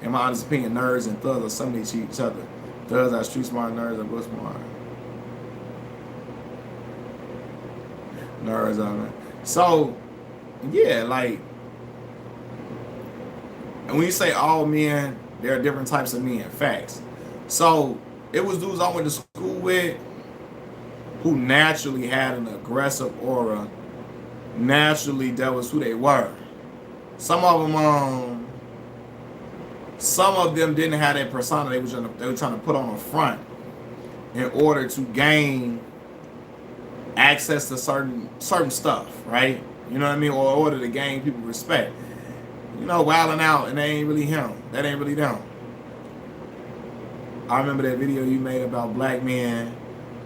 in my honest opinion, nerds and thugs are similar to each other. Thugs are street smart, nerds are book smart. Nerds are, man. So, yeah, like, and when you say all men, there are different types of men. Facts. So it was dudes I went to school with who naturally had an aggressive aura. Naturally, that was who they were. Some of them didn't have that persona. They were trying to put on a front in order to gain access to certain stuff, right? You know what I mean? Or in order to gain people respect. You know, wilding out, and that ain't really him. That ain't really them. I remember that video you made about black men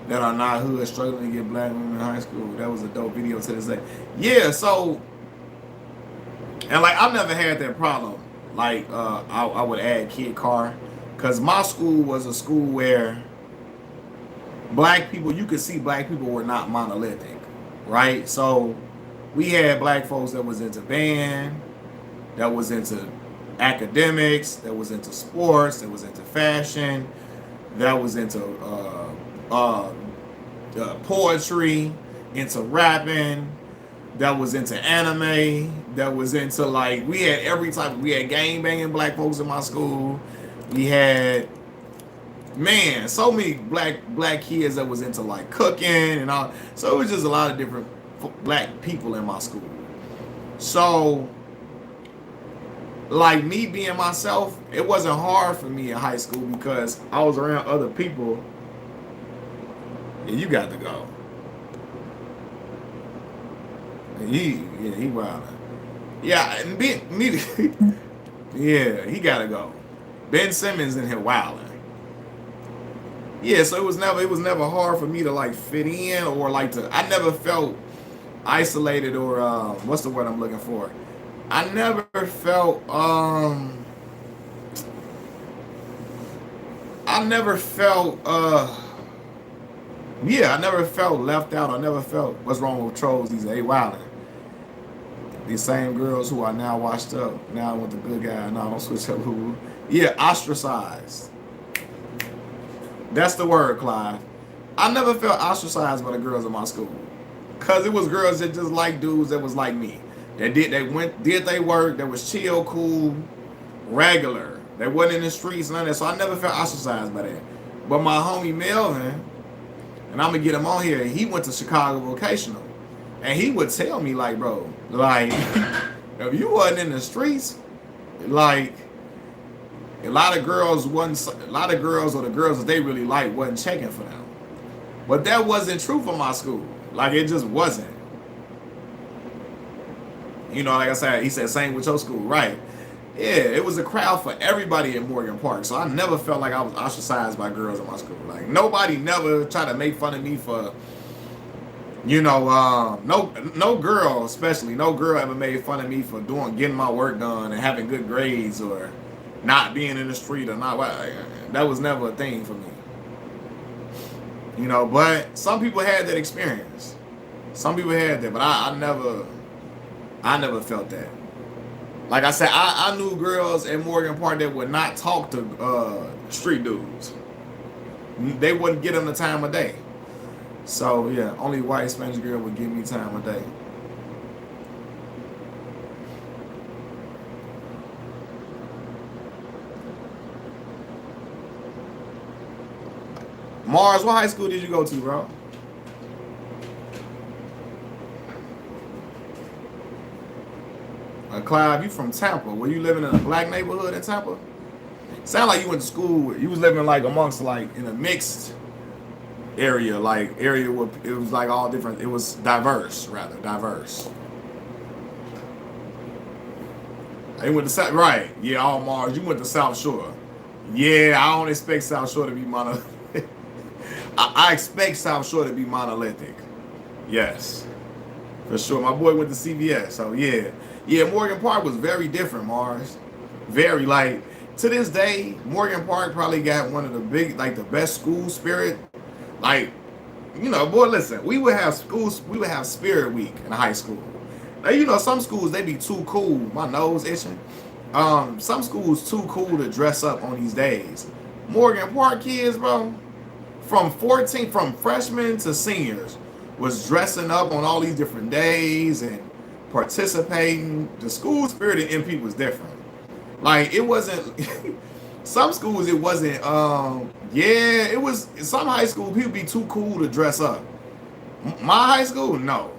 that are not hood struggling to get black women in high school. That was a dope video to this day. Yeah, so, and like I've never had that problem. Like I would add Kid Car, because my school was a school where black people, you could see black people were not monolithic, right? So we had black folks that was into band, that was into academics, that was into sports, that was into fashion, that was into poetry, into rapping, that was into anime, that was into, like, we had every type. We had gang banging black folks in my school. We had, man, so many black kids that was into like cooking and all. So it was just a lot of different black people in my school. So, like, me being myself, it wasn't hard for me in high school because I was around other people. Yeah, you got to go. He wild. Yeah, and me, yeah, he got to go. Ben Simmons in here wilding. Yeah, so it was never hard for me to like fit in or like to. I never felt isolated or what's the word I'm looking for? I never felt I never felt left out. I never felt what's wrong with trolls. These are wilding. These same girls who are now washed up. Now I want the good guy. Now I don't switch up. Yeah, ostracized. That's the word, Clyde. I never felt ostracized by the girls in my school. Cause it was girls that just like dudes that was like me. That did they work, that was chill, cool, regular. They wasn't in the streets, none of that. So I never felt ostracized by that. But my homie Melvin, and I'm gonna get him on here, he went to Chicago Vocational. And he would tell me, like, bro, like, if you wasn't in the streets, like, A lot of girls wasn't. A lot of girls or the girls that they really liked wasn't checking for them. But that wasn't true for my school. Like it just wasn't. You know, like I said, he said same with your school, right? Yeah, it was a crowd for everybody in Morgan Park. So I never felt like I was ostracized by girls in my school. Like nobody never tried to make fun of me for, no girl, especially no girl ever made fun of me for getting my work done and having good grades or not being in the street or not. That was never a thing for me. But some people had that experience. Some people had that, but I never felt that. Like I said, I knew girls in Morgan Park that would not talk to street dudes. They wouldn't get them the time of day. So yeah, only white Spanish girl would give me time of day. Mars, what high school did you go to, bro? Clive, you from Tampa. Were you living in a black neighborhood in Tampa? Sound like you went to school. You was living like amongst like in a mixed area, like area where it was like all different. It was diverse, rather diverse. I went to South, right? Yeah, all Mars. You went to South Shore. Yeah, I don't expect South Shore to be I expect South Shore to be monolithic. Yes, for sure. My boy went to CVS, so yeah. Yeah, Morgan Park was very different, Mars. Very, like, to this day, Morgan Park probably got one of the best school spirit. Like, boy, listen, we would have spirit week in high school. Now, some schools, they be too cool. My nose itching. Some schools too cool to dress up on these days. Morgan Park kids, bro, from freshmen to seniors, was dressing up on all these different days and participating. The school spirit in MP was different. Like it wasn't some schools it wasn't it was some high school people be too cool to dress up. My high school, no.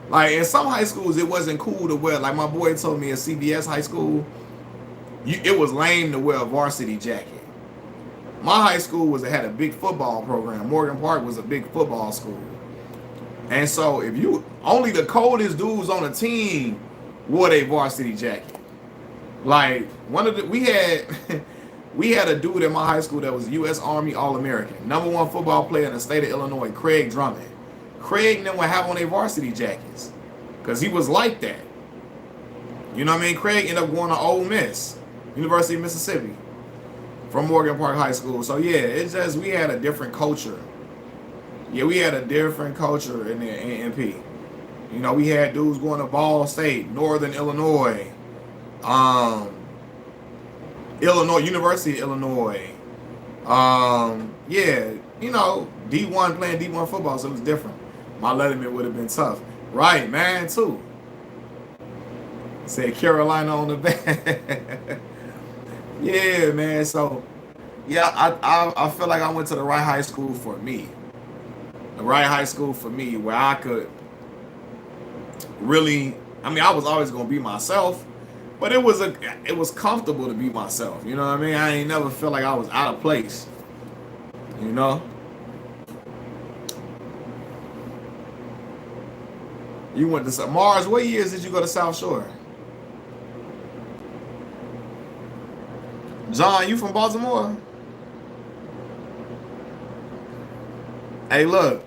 Like in some high schools it wasn't cool to wear, like my boy told me at CBS high school, it was lame to wear a varsity jacket. My high school had a big football program. Morgan Park was a big football school. And so if only the coldest dudes on the team wore a varsity jacket. Like we had a dude in my high school that was U.S. Army All-American, #1 football player in the state of Illinois, Craig Drummond. Craig then would have on their varsity jackets because he was like that. You know what I mean? Craig ended up going to Ole Miss, University of Mississippi, from Morgan Park High School. So yeah, it's just we had a different culture. Yeah, we had a different culture in the AMP. We had dudes going to Ball State, Northern Illinois, University of Illinois. D1 playing D1 football, so it was different. My letterman would have been tough. Right, man, too. Said Carolina on the back. Yeah, man. So, yeah, I feel like I went to the right high school for me. The right high school for me where I could really, I was always going to be myself, but it was comfortable to be myself. You know what I mean? I ain't never felt like I was out of place. You went to Mars. What years did you go to South Shore? John, you from Baltimore? Hey, look.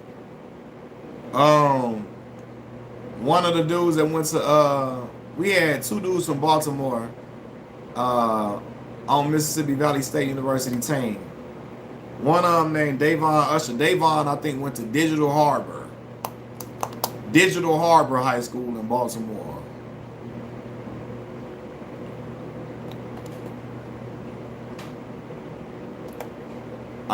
One of the dudes that went to we had two dudes from Baltimore on Mississippi Valley State University team. One of them named Davon Usher. Davon, I think, went to Digital Harbor High School in Baltimore.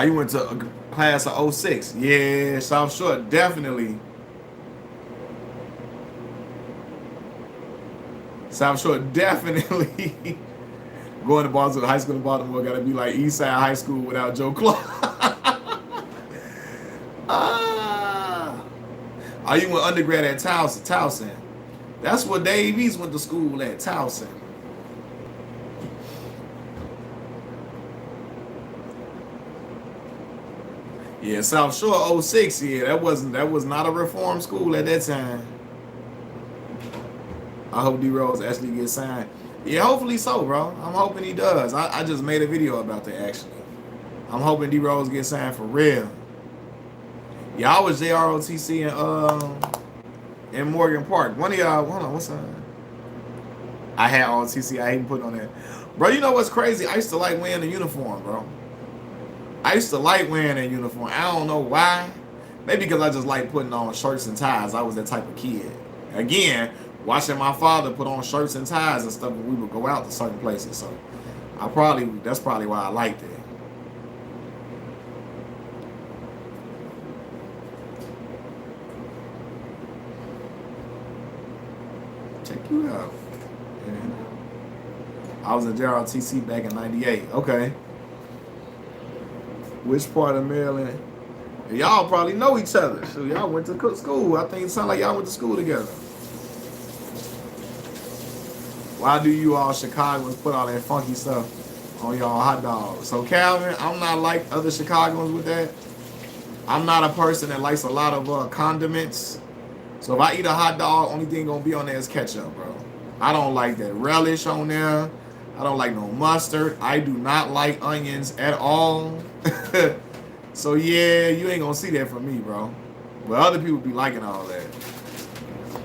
You went to a class of 06. Yeah, South Shore, definitely. South Shore, definitely. Going to Baltimore, high school in Baltimore, got to be like Eastside High School without Joe Clark. You went undergrad at Towson. That's where Dave East went to school at, Towson. Yeah, South Shore '06. Yeah, that was not a reform school at that time. I hope D Rose actually gets signed. Yeah, hopefully so, bro. I'm hoping he does. I just made a video about that actually. I'm hoping D Rose gets signed for real. Yeah, I was JROTC in Morgan Park. One of y'all, hold on, what's that? I had ROTC. I ain't putting on that, bro. You know what's crazy? I used to like wearing the uniform, bro. I used to like wearing that uniform. I don't know why. Maybe because I just like putting on shirts and ties. I was that type of kid. Again, watching my father put on shirts and ties and stuff when we would go out to certain places. So that's probably why I liked it. Check you out. Yeah. I was in JRTC back in '98. Okay. Which part of Maryland? Y'all probably know each other. So y'all went to school. I think it sounds like y'all went to school together. Why do you all Chicagoans put all that funky stuff on y'all hot dogs? So Calvin, I'm not like other Chicagoans with that. I'm not a person that likes a lot of condiments. So if I eat a hot dog, only thing gonna be on there is ketchup, bro. I don't like that relish on there. I don't like no mustard. I do not like onions at all. So yeah, you ain't gonna see that from me, bro. But other people be liking all that.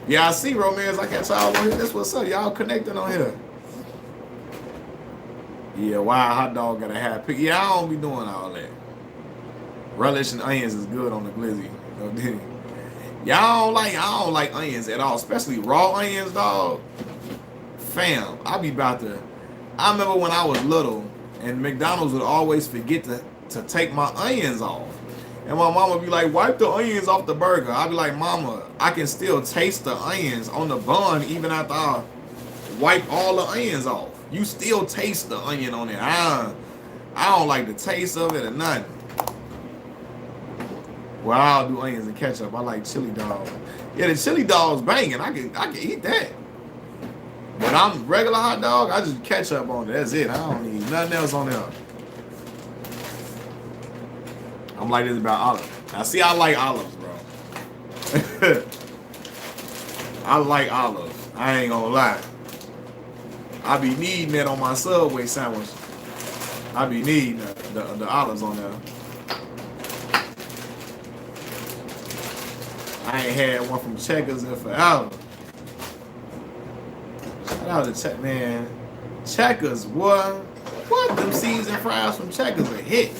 Yeah, I see, romance. I got y'all on here. That's what's up. Y'all connecting on here. Yeah, why a hot dog gotta have pick? Yeah, I don't be doing all that. Relish and onions is good on the glizzy. Yeah, I don't like onions at all, especially raw onions, dog. Fam, I remember when I was little, and McDonald's would always forget to take my onions off. And my mama would be like, wipe the onions off the burger. I'd be like, mama, I can still taste the onions on the bun even after I wipe all the onions off. You still taste the onion on there. I don't like the taste of it or nothing. Well, I'll do onions and ketchup. I like chili dog. Yeah, the chili dog's banging. I can eat that. But I'm regular hot dog, I just ketchup on it. That's it. I don't need nothing else on there. I'm like this about olives. Now, see, I like olives, bro. I like olives. I ain't gonna lie. I be needing that on my Subway sandwich. I be needing the olives on there. I ain't had one from Checkers in forever. Shout out to Check, man. Checkers, what? What? Them seasoned fries from Checkers a hit.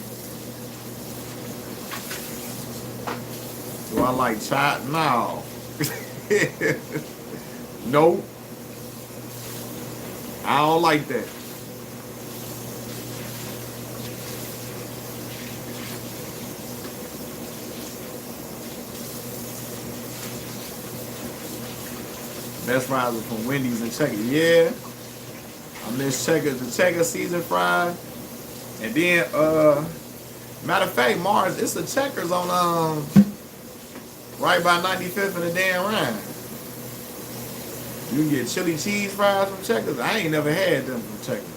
Do I like chop? No. Nope. I don't like that. Best fries are from Wendy's and Checkers. Yeah. I miss Checkers. The Checkers seasoned fries. And then, matter of fact, Mars, it's the Checkers on right by 95th and the damn Rhine. You can get chili cheese fries from Checkers. I ain't never had them from Checkers.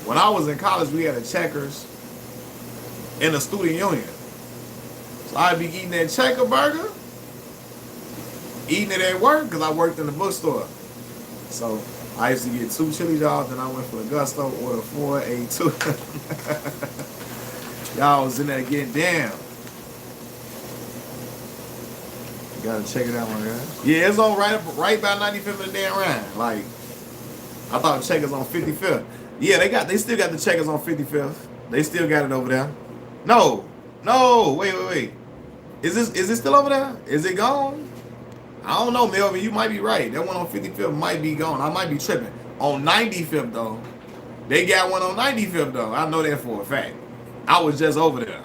When I was in college, we had a Checkers in the student union. So I'd be eating that Checker burger, eating it at work because I worked in the bookstore. So I used to get 2 chili dogs, and I went for the gusto, ordered 4, ate 2. Y'all was in there getting down. You gotta check it out, my guy. Yeah, it's on right by 95th and the damn Rhine. Like, I thought Checkers on 55th. Yeah, they still got the Checkers on 55th. They still got it over there. No, wait. Is it still over there? Is it gone? I don't know, Melvin. You might be right. That one on 55th might be gone. I might be tripping. On 95th, though. They got one on 95th, though. I know that for a fact. I was just over there.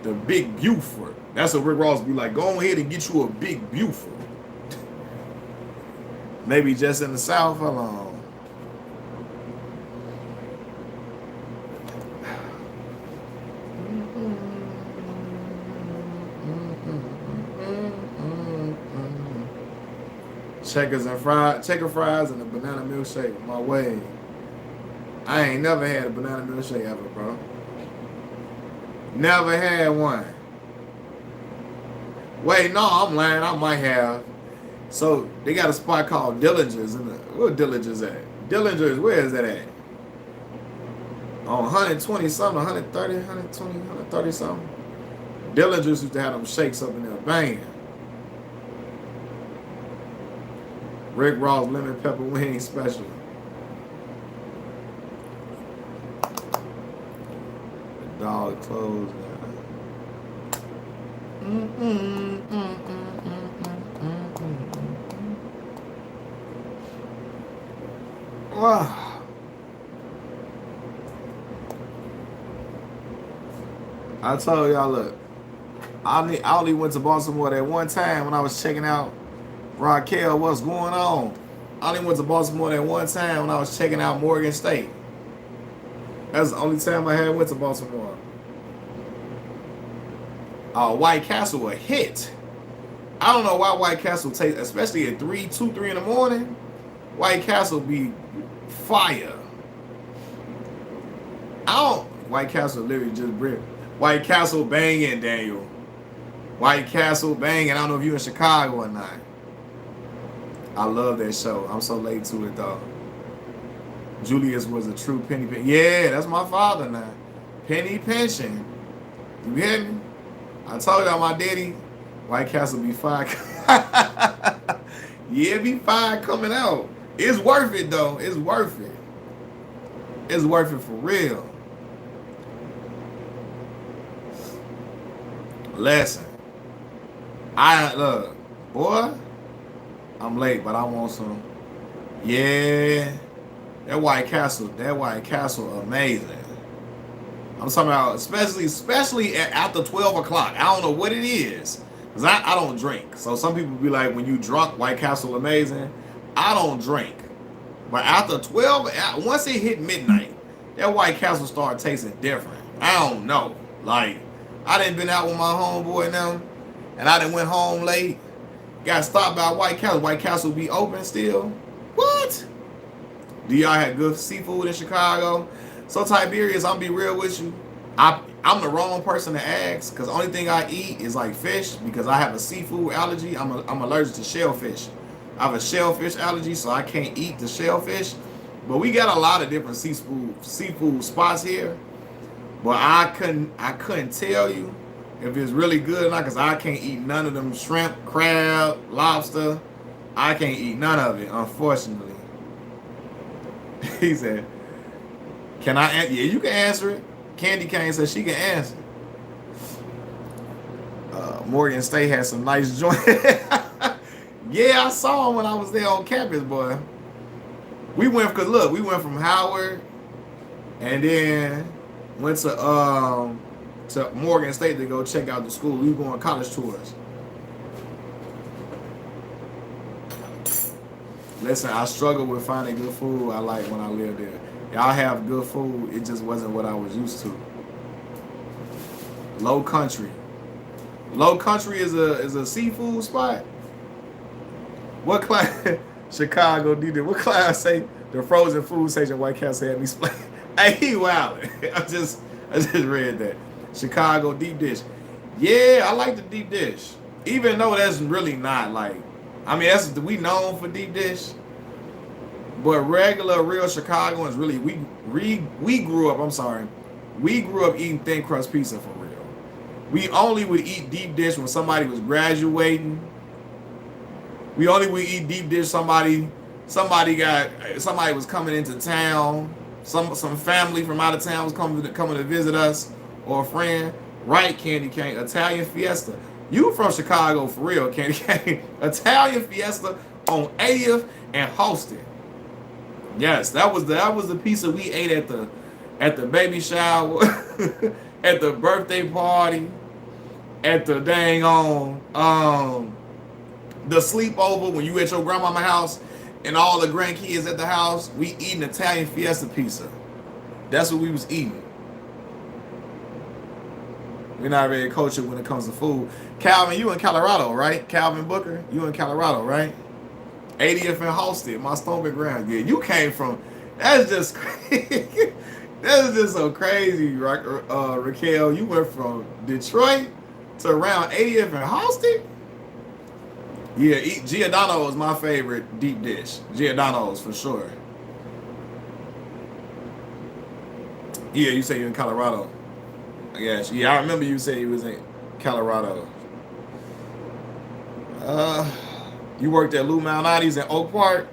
The Big Buford. That's what Rick Ross be like. Go ahead and get you a Big Buford. Maybe just in the South. Hold on. Checker fries and a banana milkshake my way. I ain't never had a banana milkshake ever, bro. Never had one. Wait, no, I'm lying. I might have. So they got a spot called Dillinger's. Where Dillinger's at? Dillinger's, where is that at? On 120 something, 130, 120, 130 something. Dillinger's used to have them shakes up in there banging. Rick Ross lemon pepper wing special. The dog closed now. Wow. I told y'all, look, I only went to Baltimore that one time when I was checking out Raquel, what's going on? I only went to Baltimore that one time when I was checking out Morgan State. That's the only time I went to Baltimore. White Castle a hit. I don't know why White Castle tastes, especially at 3 in the morning. White Castle be fire. White Castle literally just brick. White Castle banging, Daniel. White Castle banging. I don't know if you in Chicago or not. I love that show. I'm so late to it though. Julius was a true penny pension. Yeah, that's my father now. Penny pension. You hear me? I told y'all my daddy, White Castle be fire. Yeah, be fire coming out. It's worth it though. It's worth it. It's worth it for real. Listen. Look, boy, I'm late, but I want some. Yeah. That White Castle amazing. I'm talking about especially after 12 o'clock. I don't know what it is. Because I don't drink. So some people be like, when you drunk, White Castle amazing. I don't drink. But after 12, once it hit midnight, that White Castle started tasting different. I don't know. Like, I done been out with my homeboy now, and I done went home late. Got stopped by White Castle. White Castle be open still? What? Do y'all have good seafood in Chicago? So Tiberius, I'm be real with you. I'm the wrong person to ask because the only thing I eat is like fish because I have a seafood allergy. I'm allergic to shellfish. I have a shellfish allergy, so I can't eat the shellfish. But we got a lot of different seafood spots here. But I couldn't tell you if it's really good or not because I can't eat none of them shrimp, crab, lobster. I can't eat none of it, unfortunately. He said, can I answer? Yeah, you can answer it. Candy Cane says she can answer. Morgan State had some nice joints. Yeah, I saw him when I was there on campus, boy. We went from Howard and then went to Morgan State to go check out the school. We were going college tours. Listen, I struggled with finding good food I like when I lived there. Y'all have good food, it just wasn't what I was used to. Low Country. Low Country is a seafood spot. What class? Chicago did it. What class say the frozen food station White Castle had me split? Hey, he wild. I just read that. Chicago deep dish. Yeah, I like the deep dish. Even though that's really not like, I mean, we known for deep dish. But regular, real Chicagoans really, we grew up, we grew up eating thin crust pizza for real. We only would eat deep dish when somebody was graduating. We only would eat deep dish somebody was coming into town. Some family from out of town was coming to visit us or a friend. Right, Candy Cane, Italian Fiesta. You from Chicago for real, Candy Cane. Italian Fiesta on 80th and Holston. Yes, that was the pizza we ate at the baby shower, at the birthday party, at the dang on the sleepover when you at your grandmama's house and all the grandkids at the house. We eating Italian Fiesta pizza. That's what we was eating. We're not very cultured when it comes to food. Calvin, you in Colorado, right? Calvin Booker, you in Colorado, right? 80th and Halsted, my stomping ground. Yeah, you came from, that's just crazy. That is just so crazy, Raquel. You went from Detroit to around 80th and Halsted. Yeah, Giordano is my favorite deep dish. Giordano's for sure. Yeah, you say you're in Colorado. Yes, yeah, I remember you said you was in Colorado. Uh, you worked at Lou Malnati's in Oak Park.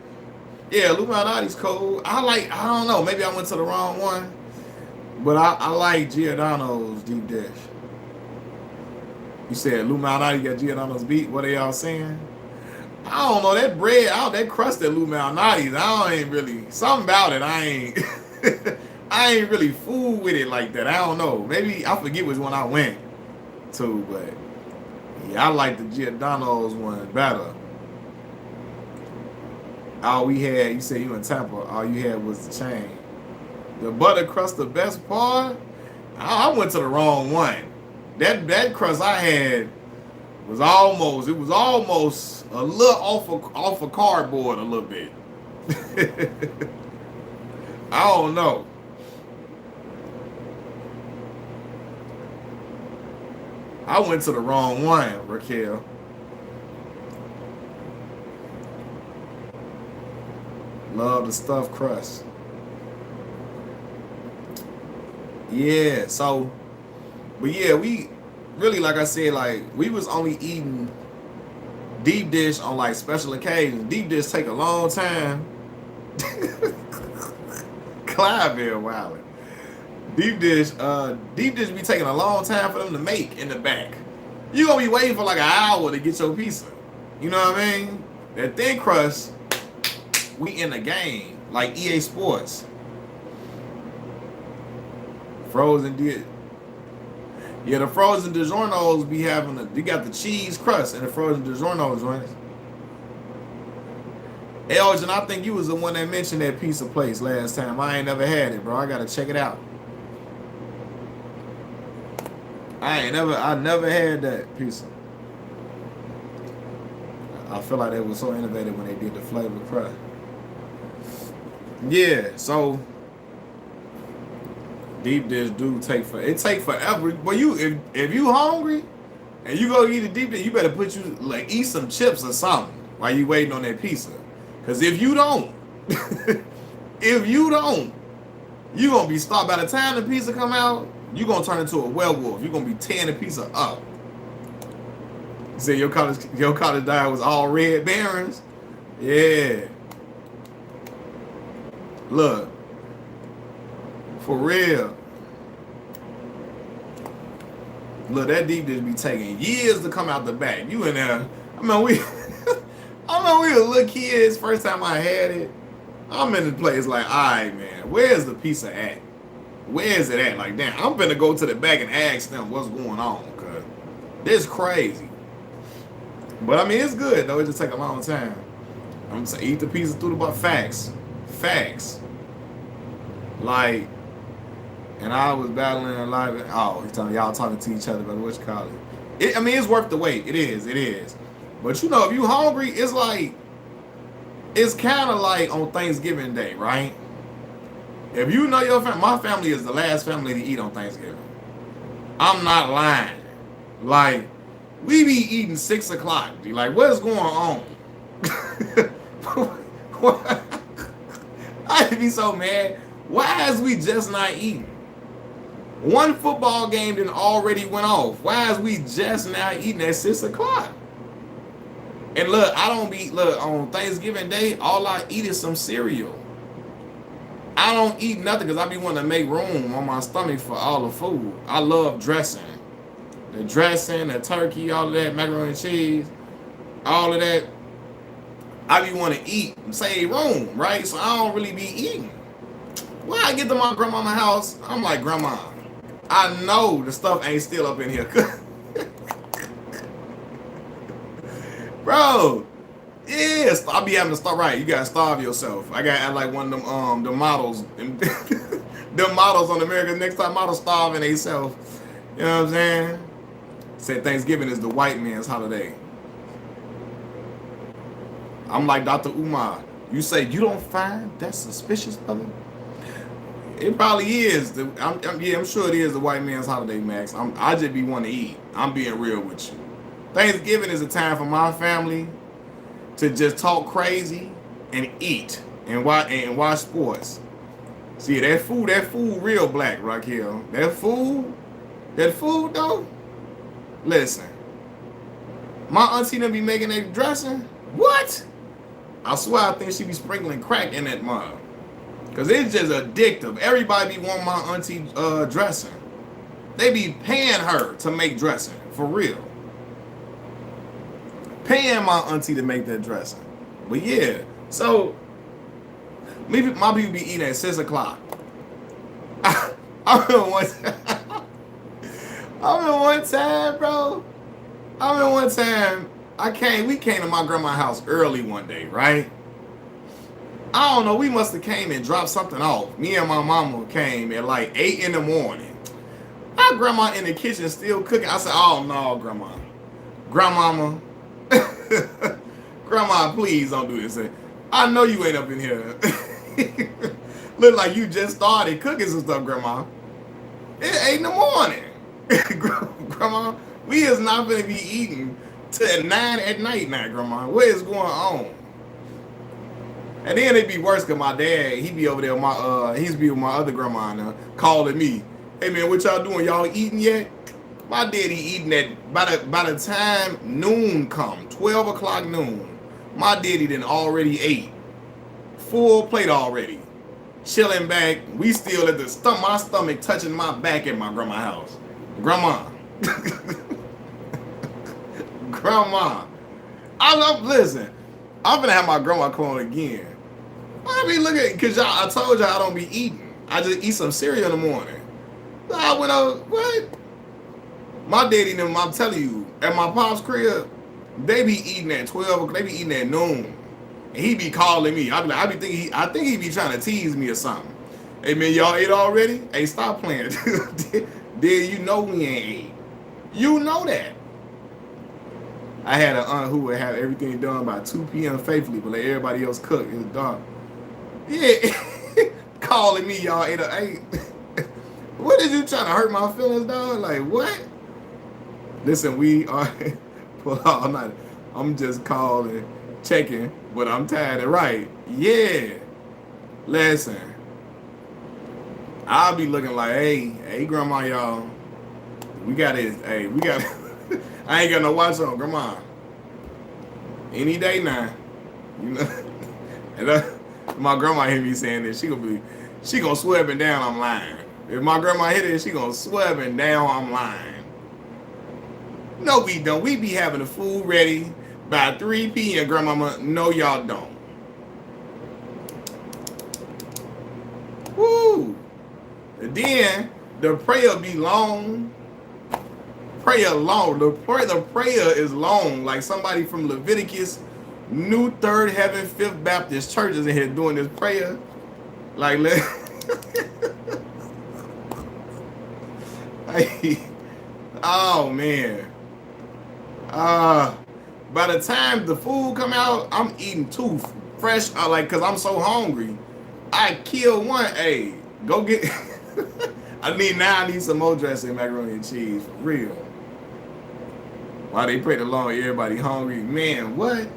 Yeah, Lou Malnati's cool. I don't know, maybe I went to the wrong one, but I like Giordano's deep dish. You said Lou Malnati got Giordano's beat. What are y'all saying? I don't know that bread, that crust at Lou Malnati's. I ain't really something about it. I ain't, I ain't really fool with it like that. I don't know. Maybe I forget which one I went to, but yeah, I like the Giordano's one better. All we had, you said you in Tampa. All you had was the chain. The butter crust, the best part. I went to the wrong one. That crust I had was almost a little off of cardboard a little bit. I don't know. I went to the wrong one, Raquel. Love the stuffed crust. Yeah, so, but yeah, we really, like I said, like we was only eating deep dish on like special occasions. Deep dish take a long time. Cliveville Wilder. Deep dish be taking a long time for them to make in the back. You gonna be waiting for like an hour to get your pizza. You know what I mean? That thin crust, we in the game like EA Sports. Frozen did. Yeah, the frozen DiGiorno's be having you got the cheese crust and the frozen DiGiorno's joints. Elgin, I think you was the one that mentioned that pizza place last time. I ain't never had it, bro. I gotta check it out. I never had that pizza. I feel like they were so innovative when they did the flavor crust. Yeah, so deep dish do take forever. But if you hungry and you go eat a deep dish, you better eat some chips or something while you waiting on that pizza. Cause if you don't, you gonna be starved. By the time the pizza come out, you gonna turn into a werewolf. You gonna be tearing the pizza up. You say your college diet was all red Barons? Yeah. Look. For real. Look, that deep dish be taking years to come out the back. You in there. We were little kids. First time I had it. I'm in the place like, all right, man, where's the pizza at? Where is it at? Like, damn, I'm finna go to the back and ask them what's going on, cause this crazy. But I mean, it's good though. It just take a long time. I'm gonna say, eat the pizza through the butt. Facts. Like, and I was battling a lot of, he's telling y'all talking to each other about what you call it. I mean, it's worth the wait. It is. But you know, if you hungry, it's kind of like on Thanksgiving Day, right? If you know your family, my family is the last family to eat on Thanksgiving. I'm not lying. Like, we be eating 6 o'clock. Like, what's going on? I'd be so mad. Why is we just not eating? One football game then already went off. Why is we just now eating at 6 o'clock? And look, on Thanksgiving Day, all I eat is some cereal. I don't eat nothing because I be wanting to make room on my stomach for all the food. I love dressing. The dressing, the turkey, all of that, macaroni and cheese, all of that. I be wanting to eat and save room, right? So I don't really be eating. When I get to my grandmama's house, I'm like, Grandma, I know the stuff ain't still up in here. Bro, yes, I be having to start right. You gotta starve yourself. I gotta act like one of them the models, the models on America's Next Top Model starving themselves. You know what I'm saying? Said Thanksgiving is the white man's holiday. I'm like Dr. Umar. You say you don't find that suspicious, brother? It probably is. Yeah, I'm sure it is the white man's holiday, Max. I just be wanting to eat. I'm being real with you. Thanksgiving is a time for my family to just talk crazy and eat and watch sports. See that food real black, Raquel. That food though. Listen, my auntie done be making that dressing. What? I swear I think she be sprinkling crack in that mug. Cause it's just addictive. Everybody be wanting my auntie dressing. They be paying her to make dressing. For real. Paying my auntie to make that dressing. But yeah, so maybe my people be eating at 6 o'clock. I remember one time, bro. We came to my grandma's house early one day, right? I don't know, we must have came and dropped something off. Me and my mama came at like 8 in the morning. My grandma in the kitchen still cooking. I said, oh no, grandmama, grandma, please don't do this. I know you ain't up in here. Look like you just started cooking some stuff, grandma. It's 8 in the morning. Grandma, we is not gonna be eating till 9 at night now, grandma. What is going on? And then it'd be worse cause my dad, he be over there with he's be with my other grandma now, calling me. Hey man, what y'all doing? Y'all eating yet? My daddy eating that by the time noon come, 12 o'clock noon, my daddy done already ate. Full plate already. Chilling back. We still at my stomach touching my back at my grandma's house. Grandma. Grandma. Listen, I'm gonna have my grandma come on again. I be looking, cause I told y'all I don't be eating. I just eat some cereal in the morning. So I went out, what? My daddy and them, I'm telling you, at my pop's crib, they be eating at 12, they be eating at noon. And he be calling me. I think he be trying to tease me or something. Hey man, y'all ate already? Hey, stop playing. Did you know we ain't ate? You know that. I had an aunt who would have everything done by 2 p.m. faithfully, but let everybody else cook. It was dark. Yeah. Calling me, y'all ate a what is you trying to hurt my feelings, dog? Like what? Listen, we are all night. I'm just calling, checking, but I'm tired of right. Yeah. Listen. I'll be looking like, hey, grandma, y'all. We got it. Hey, we got I ain't got no watch on, grandma. Any day now. You know. And my grandma hear me saying this, she gonna swear up and down I'm lying. If my grandma hear this, she gonna swear up and down I'm lying. No, we don't. We be having the food ready by 3 p.m. Grandmama, no, y'all don't. Woo! And then the prayer be long. Prayer long. The prayer is long. Like somebody from Leviticus, New Third Heaven Fifth Baptist Church is in here doing this prayer. Like, oh man. By the time the food come out, I'm eating too fresh. Cause I'm so hungry. I kill one. Hey, go get. I need some more dressing, macaroni and cheese for real. While they pray the Lord, everybody hungry. Man, what?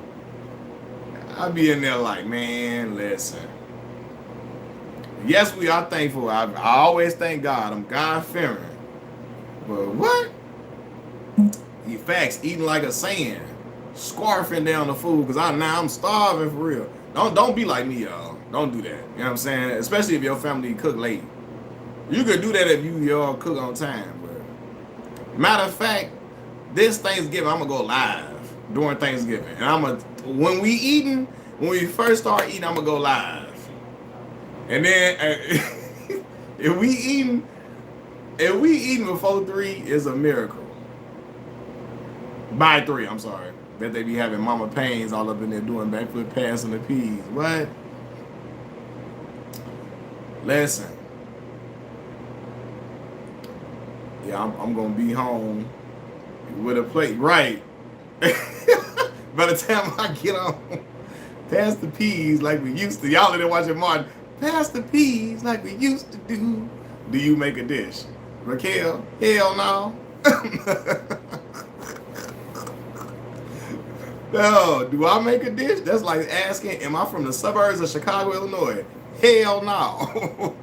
I be in there like, man, listen. Yes, we are thankful. I always thank God. I'm God-fearing. But what? You facts, eating like a sand. Scarfing down the food, because I'm starving for real. Don't be like me, y'all. Don't do that. You know what I'm saying? Especially if your family cook late. You could do that if y'all cook on time. But matter of fact, this Thanksgiving, I'm gonna go live during Thanksgiving. And when we first start eating, I'm gonna go live. And then if we eating before 3, it's a miracle. By 3, I'm sorry. Bet they be having mama pains all up in there doing backflip passing the peas. What? Listen. Yeah, I'm gonna be home with a plate. Right. By the time I get home, past the peas like we used to. Y'all in there watching Martin. Pass the peas like we used to do. Do you make a dish? Raquel? Hell no. No. Do I make a dish? That's like asking, am I from the suburbs of Chicago, Illinois? Hell no.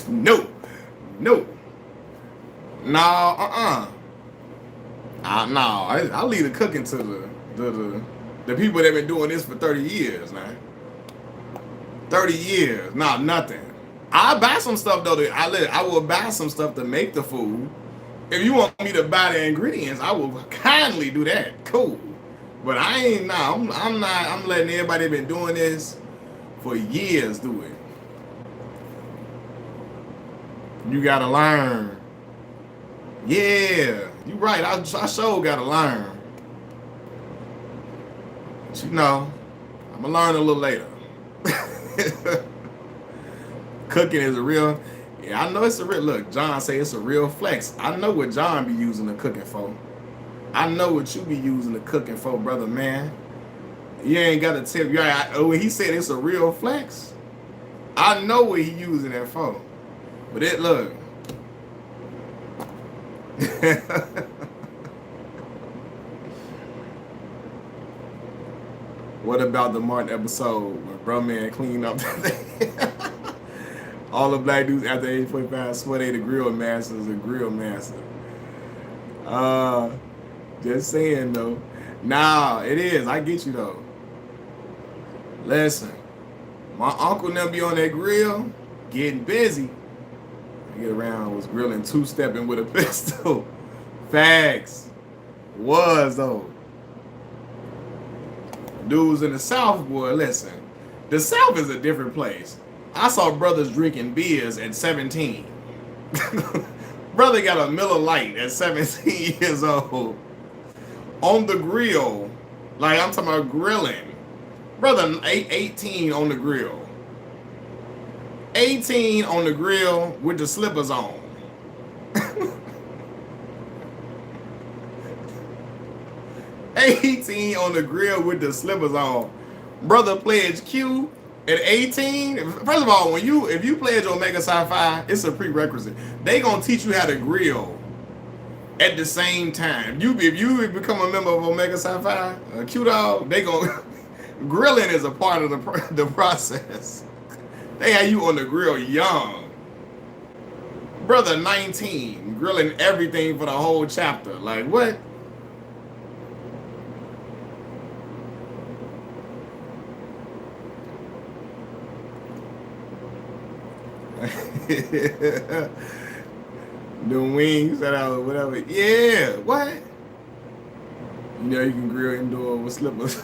No. No. No, no, I leave the cooking to the people that been doing this for 30 years, man. 30 years, not nothing. I buy some stuff though. I will buy some stuff to make the food. If you want me to buy the ingredients, I will kindly do that. Cool. But I ain't nah. I'm not. I'm letting everybody that been doing this for years do it. You gotta learn. Yeah, you right. I sure gotta learn. But you know, I'm gonna learn a little later. Cooking is a real. Yeah, I know it's a real. Look, John say it's a real flex. I know what John be using the cooking for. I know what you be using the cooking for, brother, man. You ain't got to tell me. When he said it's a real flex, I know what he using that for. But it look. What about the Martin episode when bro man cleaned up the thing? All the black dudes after age 45 swear they the grill masters and grill master. Just saying though. Nah, it is. I get you though. Listen, my uncle never be on that grill, getting busy. I get around was grilling two-stepping with a pistol. Facts. Was though. Dudes in the South, boy, listen. The South is a different place. I saw brothers drinking beers at 17. Brother got a Miller Lite at 17 years old. On the grill. Like I'm talking about grilling. Brother 18 on the grill. 18 on the grill with the slippers on. 18 on the grill with the slippers on. Brother pledged Q at 18. First of all, if you pledge Omega Sci-Fi, it's a prerequisite. They gonna teach you how to grill at the same time. If you become a member of Omega Sci-Fi, Q Dog, they gonna grilling is a part of the process. They had you on the grill young. Brother 19, grilling everything for the whole chapter. Like what? The wings that out whatever. Yeah, what? You know you can grill indoor with slippers.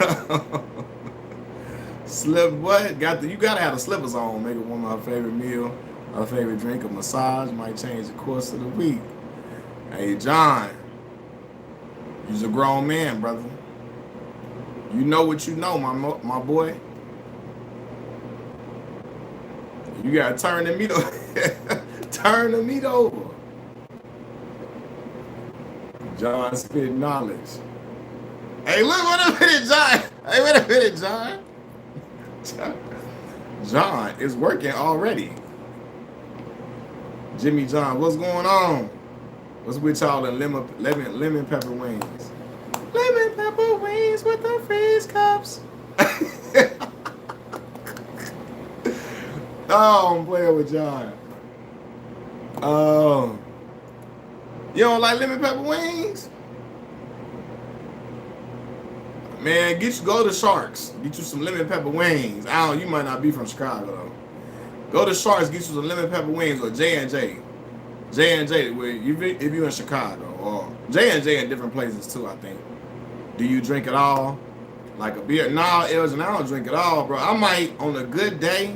What? You gotta have the slippers on. Make it one of my favorite meal, my favorite drink. A massage might change the course of the week. Hey John, you's a grown man, brother. You know what you know, my boy. You gotta turn the meat over. Turn the meat over. John spit knowledge. Hey, look, wait a minute, John. Hey, wait a minute, John. John is working already. Jimmy John, what's going on? What's with y'all in lemon pepper wings? Lemon pepper wings with the freeze cups. Oh, I'm playing with John. Oh. You don't like lemon pepper wings? Man, go to Sharks. Get you some lemon pepper wings. You might not be from Chicago though. Go to Sharks, get you some lemon pepper wings or J&J. J&J, if you're in Chicago. Or J&J in different places too, I think. Do you drink it all? Like a beer? Nah, Elgin, I don't drink it all, bro. I might, on a good day,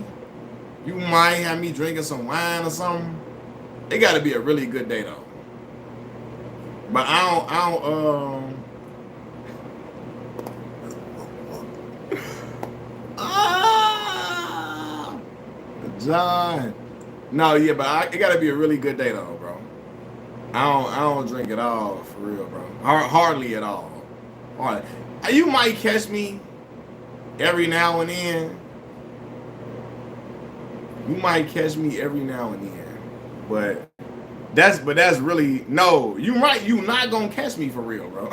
you might have me drinking some wine or something. It got to be a really good day though. But I don't. John. No, yeah, but it got to be a really good day though, bro. I don't drink it all for real, bro. Hardly at all. Hardly. You might catch me every now and then You might catch me every now and then, but that's really no. You right. You not gonna catch me for real, bro.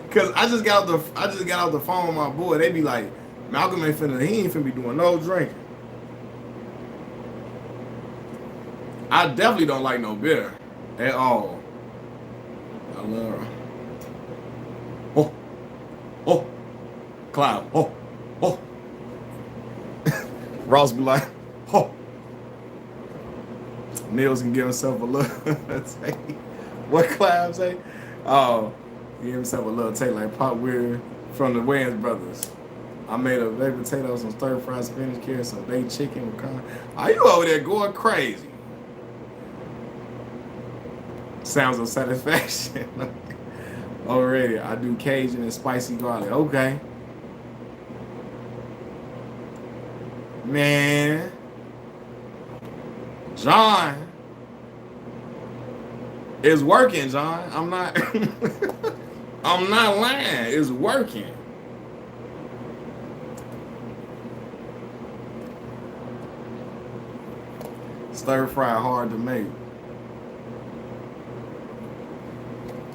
Cause I just got out the phone with my boy. They be like, Malcolm ain't finna. He ain't finna be doing no drinking. I definitely don't like no beer at all. I love her. Oh, oh, Cloud. Oh, oh. Ross be like, oh. Nils can give himself a little take. What Cloud say? Oh, give himself a little take like Pop Weird from the Wayans Brothers. I made a baked potato, some stir fried spinach, carrots, some baked chicken with corn. Are you over there going crazy? Sounds of satisfaction. Already, I do Cajun and spicy garlic. Okay. Man. John. It's working, John. I'm not I'm not lying. It's working. Stir fry hard to make.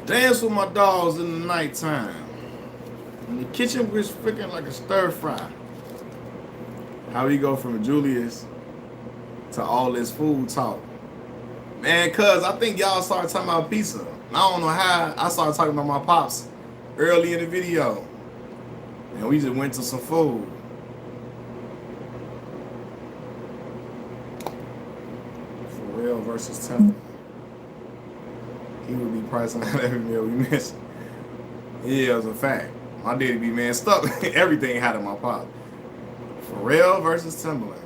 Dance with my dogs in the nighttime. And the kitchen was freaking like a stir fry. How we go from Julius to all this food talk. Man, cuz I think y'all started talking about pizza. I don't know how I started talking about my pops early in the video. And we just went to some food. For real versus Temple. He would be pricing out every meal we missed. Yeah, it was a fact. My daddy be man stuck. Everything had in my pop. Pharrell versus Timberland.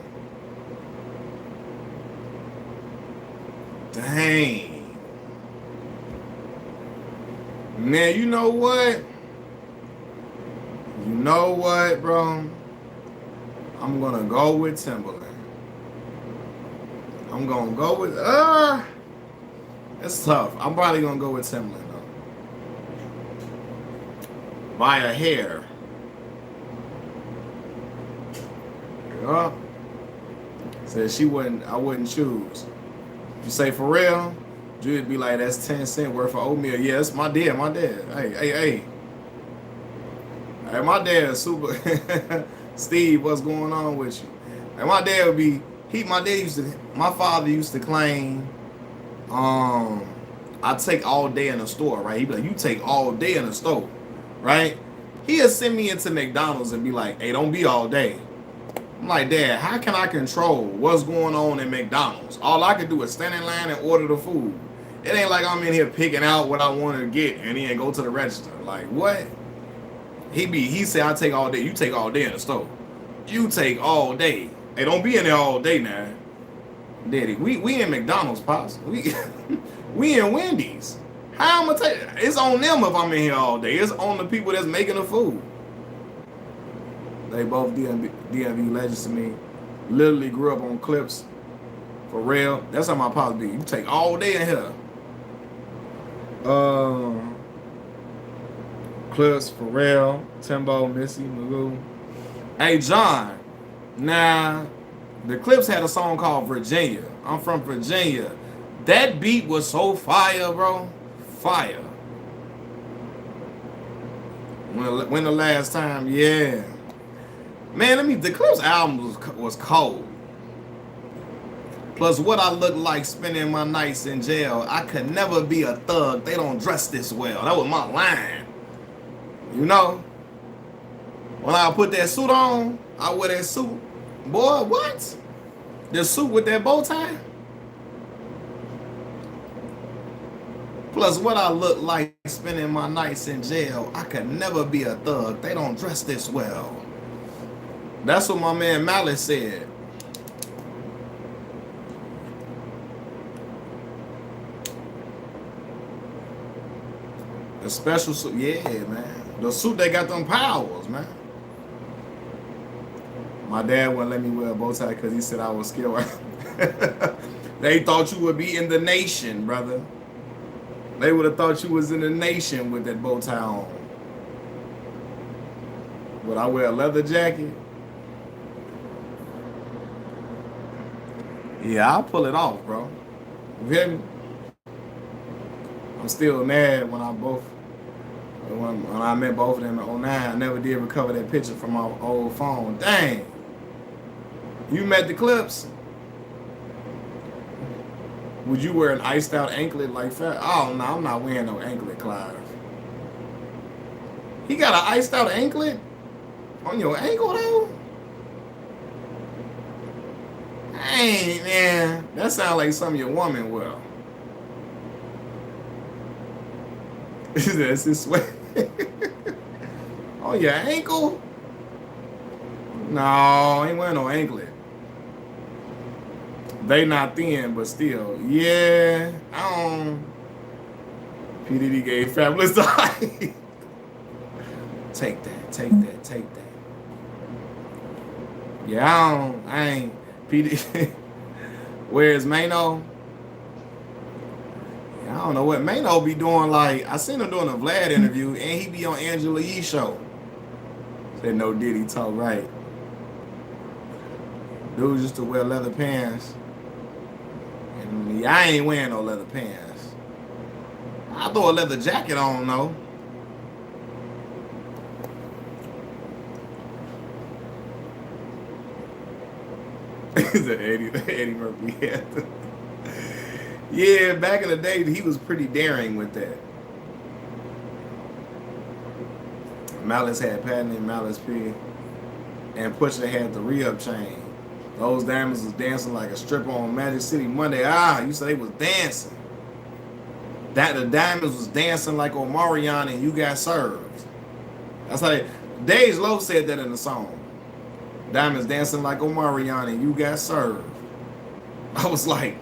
Dang. Man, you know what? You know what, bro? I'm gonna go with Timberland. I'm gonna go with it's tough. I'm probably gonna go with Timberland though. By a hair. Yeah. Said I wouldn't choose. If you say for real, Julius be like, that's 10 cents worth of oatmeal. Yeah, that's my dad. Hey, my dad is super. Steve, what's going on with you? And my dad would be, my father used to claim, I take all day in the store, right? He'd be like, you take all day in the store, right? He'll send me into McDonald's and be like, hey, don't be all day. I'm like, Dad, how can I control what's going on in McDonald's? All I can do is stand in line and order the food. It ain't like I'm in here picking out what I want to get and then go to the register. Like, what? He said, I take all day. You take all day in the store. You take all day. Hey, don't be in there all day now. Daddy, we in McDonald's, Pops. We in Wendy's. How am I take it? It's on them if I'm in here all day. It's on the people that's making the food. They both DMV legends to me. Literally grew up on clips. For real. That's how my pops be. You take all day in here. Clips, for real. Timbo, Missy, Magoo. Hey, John. Now, the Clips had a song called Virginia. I'm from Virginia. That beat was so fire, bro. Fire. When the last time? Yeah. Man, the Clips album was cold. Plus, what I look like spending my nights in jail. I could never be a thug. They don't dress this well. That was my line. You know? When I put that suit on, I wear that suit. Boy, what? The suit with that bow tie? Plus, what I look like spending my nights in jail. I could never be a thug. They don't dress this well. That's what my man Malice said. The special suit, yeah, man. The suit that got them powers, man. My dad wouldn't let me wear a bow tie because he said I was scared. They thought you would be in the nation, brother. They would have thought you was in the nation with that bow tie on. Would I wear a leather jacket? Yeah, I'll pull it off, bro. You hear me? I'm still mad when I met both of them in '09. I never did recover that picture from my old phone. Dang. You met the Clips? Would you wear an iced out anklet like that? Oh no, I'm not wearing no anklet, Clive. He got an iced out anklet on your ankle though? Dang, man. That sounds like something your woman will. That's his sweat. On your ankle? No, ain't wearing no anklet. They not thin, but still. Yeah. I don't. P. Diddy gave Fabulous the hype. Take that, take that, take that. Yeah, I ain't. P. Diddy. Where's Mano? I don't know what Mano be doing. Like, I seen him doing a Vlad interview, and he be on Angela Yee's show. Said no Diddy talk right. Dude used to wear leather pants. And I ain't wearing no leather pants. I throw a leather jacket on though. Is it Eddie Murphy? Yeah. Yeah, back in the day, he was pretty daring with that. Malice had Patton and Malice P. And Pusha had the re-up chain. Those diamonds was dancing like a stripper on Magic City Monday. You said they was dancing. That the diamonds was dancing like Omarion and You Got Served. That's how Dej Loaf said that in the song. Diamonds dancing like Omarion and You Got Served. I was like,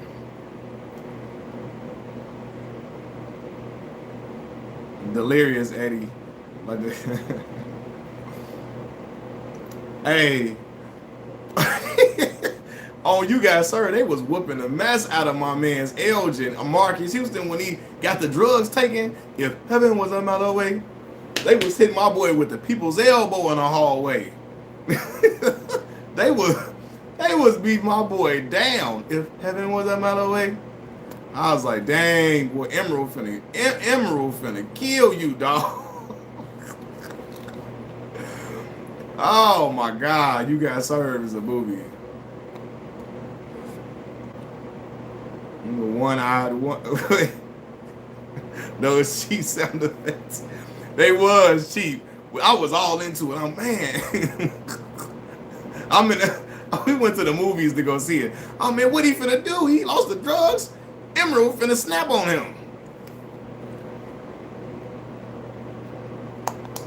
delirious Eddie. Like hey. On You Got Served, they was whooping the mess out of my man's Elgin, Marcus Houston, when he got the drugs taken. If heaven was a mile away, they was hitting my boy with the people's elbow in the hallway. they was beating my boy down. If heaven was a mile away, I was like, dang, boy, Emerald finna kill you, dog. Oh my God, You Got Served is a movie. One-eyed one. Those cheap sound effects. They was cheap. I was all into it. Man. We went to the movies to go see it. Oh man, what he finna do? He lost the drugs. Emerald finna snap on him.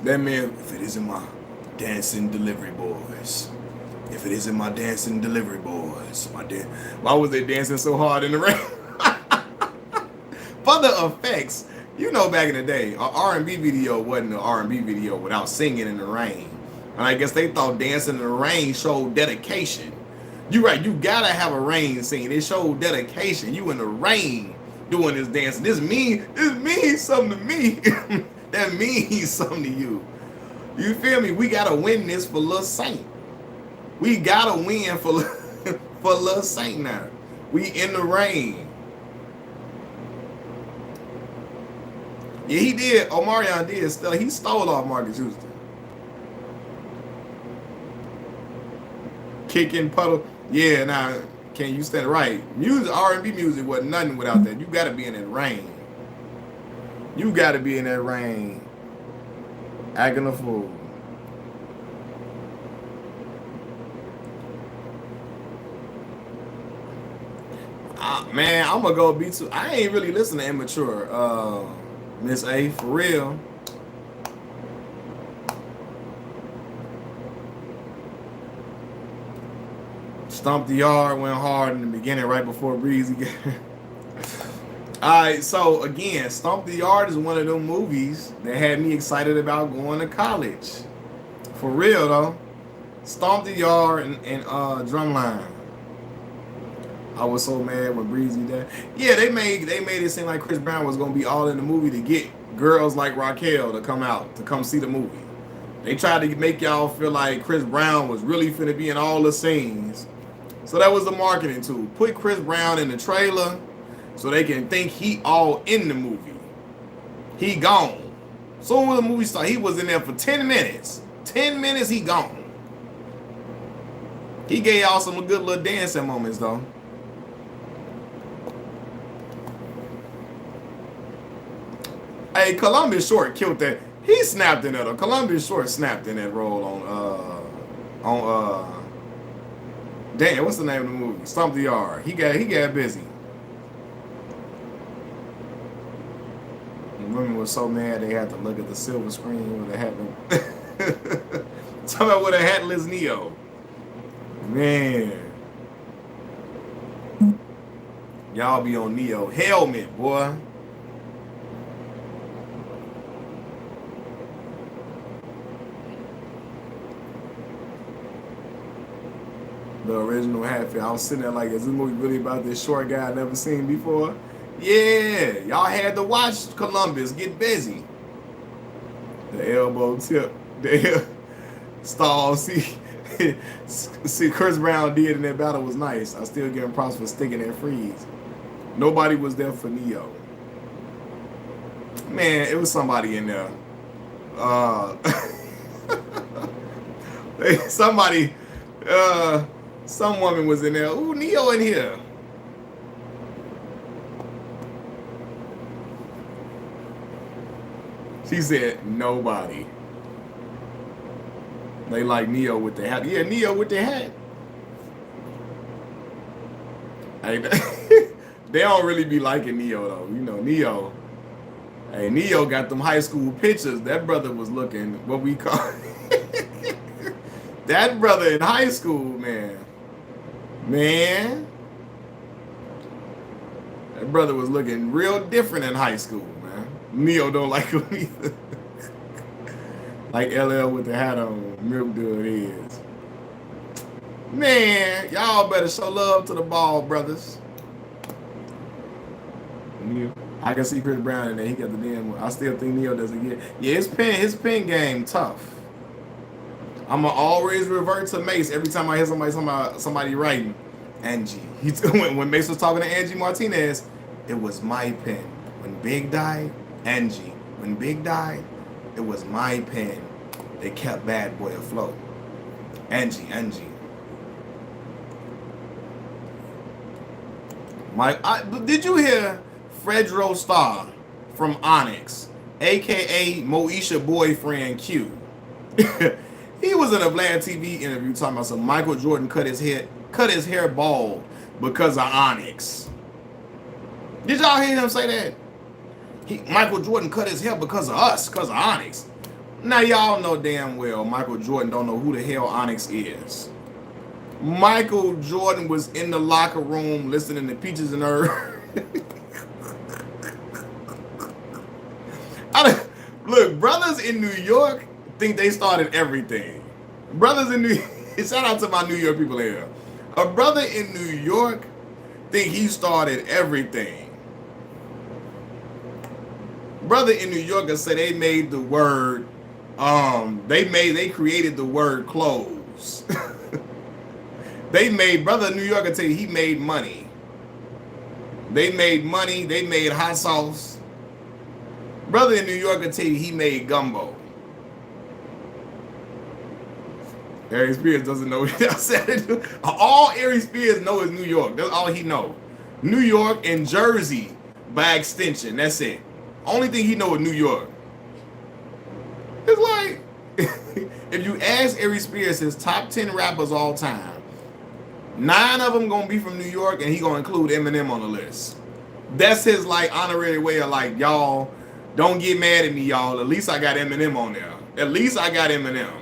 That man, if it isn't my dancing delivery boys. If it isn't my dancing delivery boys, why was they dancing so hard in the rain? For the effects, you know, back in the day, an R&B video wasn't an R&B video without singing in the rain. And I guess they thought dancing in the rain showed dedication. You right, you gotta have a rain scene. It showed dedication. You in the rain doing this dancing. This means something to me. That means something to you. You feel me? We gotta win this for Lil Saint. We gotta win for Lil Saint now. We in the rain. Yeah, he did. Omarion did. He stole off Marcus Houston. Kicking puddle. Yeah, now can you stand right? Music, R&B music wasn't nothing without that. You gotta be in that rain. You gotta be in that rain. Acting a fool. Man, I'm gonna go B2. I ain't really listening to Immature, Miss A, for real. Stomp the Yard went hard in the beginning, right before Breezy. Alright, so again, Stomp the Yard is one of them movies that had me excited about going to college. For real though. Stomp the Yard and Drumline. I was so mad when Breezy died. Yeah, they made it seem like Chris Brown was gonna be all in the movie to get girls like Raquel to come out to come see the movie. They tried to make y'all feel like Chris Brown was really finna be in all the scenes. So that was the marketing tool. Put Chris Brown in the trailer so they can think he all in the movie. He gone. Soon as the movie started, he was in there for 10 minutes. 10 minutes, he gone. He gave y'all some good little dancing moments, though. Hey, Columbus Short killed that. He snapped in that. Columbus Short snapped in that role on damn, what's the name of the movie? Stomp the Yard. He got busy. And women were so mad they had to look at the silver screen with a hat. Talking about with a hatless Neo. Man. Y'all be on Neo helmet, boy. The original Hatfield. I was sitting there like, is this movie really about this short guy I never seen before? Yeah, y'all had to watch Columbus get busy. The elbow tip, the stall. See, Chris Brown did in that battle was nice. I still give him props for sticking that freeze. Nobody was there for Neo. Man, it was somebody in there. Somebody. Some woman was in there. Ooh, Neo in here. She said, nobody. They like Neo with the hat. Yeah, Neo with the hat. Hey, they don't really be liking Neo, though. You know, Neo. Hey, Neo got them high school pictures. That brother was looking, what we call that brother in high school, man. Man. That brother was looking real different in high school, man. Neo don't like him either. Like LL with the hat on, Milk Dud heads. Man, y'all better show love to the ball brothers. Neo. I can see Chris Brown in there. He got the damn one. I still think Neo doesn't get. Yeah, his pen game tough. I'ma always revert to Mace every time I hear somebody writing. Angie. When Mace was talking to Angie Martinez, it was my pen. When Big died, Angie. When Big died, it was my pen. They kept Bad Boy afloat. Angie. Did you hear Fredro Starr from Onyx, aka Moesha boyfriend Q? He was in a Vlad TV interview talking about some Michael Jordan cut his hair bald because of Onyx. Did y'all hear him say that? Michael Jordan cut his hair because of us, because of Onyx. Now y'all know damn well Michael Jordan don't know who the hell Onyx is. Michael Jordan was in the locker room listening to Peaches and Herb. Look, brothers in New York think they started everything. Brothers in New shout out to my New York people here. A brother in New York think he started everything. Brother in New York said they made the word they created the word clothes. Brother in New York tell you he made money. They made money, they made hot sauce. Brother in New York tell you he made gumbo. Ari Spears doesn't know what I said. All Ari Spears know is New York. That's all he know. New York and Jersey by extension. That's it. Only thing he know is New York. It's like, if you ask Ari Spears his top 10 rappers all time, 9 of them gonna be from New York, and he gonna include Eminem on the list. That's his like honorary way of like, y'all, don't get mad at me, y'all. At least I got Eminem on there. At least I got Eminem.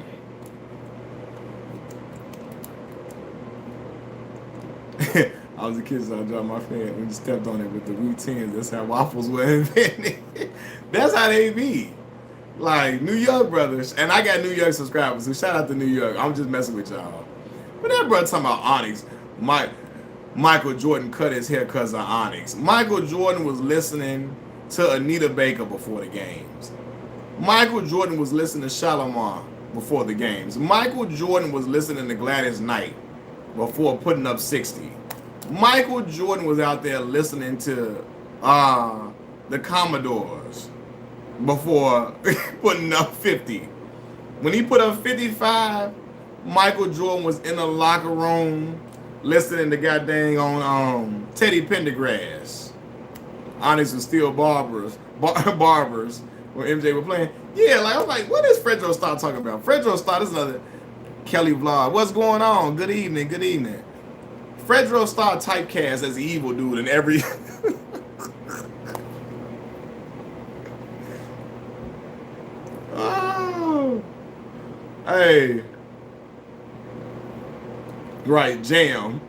I was a kid, so I dropped my fan and stepped on it with the routines. That's how waffles were invented. That's how they be. Like, New York brothers. And I got New York subscribers, so shout out to New York. I'm just messing with y'all. But that brother talking about Onyx. Michael Jordan cut his hair because of Onyx. Michael Jordan was listening to Anita Baker before the games. Michael Jordan was listening to Shalimar before the games. Michael Jordan was listening to Gladys Knight before putting up 60. Michael Jordan was out there listening to the Commodores before putting up 50. When he put up 55, Michael Jordan was in the locker room listening to goddamn on Teddy Pendergrass, Onyx and Steel Barbers when MJ were playing. Yeah, like I was like, what is Fredro Starr talking about? Fredro Starr, this is another Kelly Vlog. What's going on? Good evening, good evening. Fredro Starr typecast as the evil dude in every oh. Hey. Right, jam.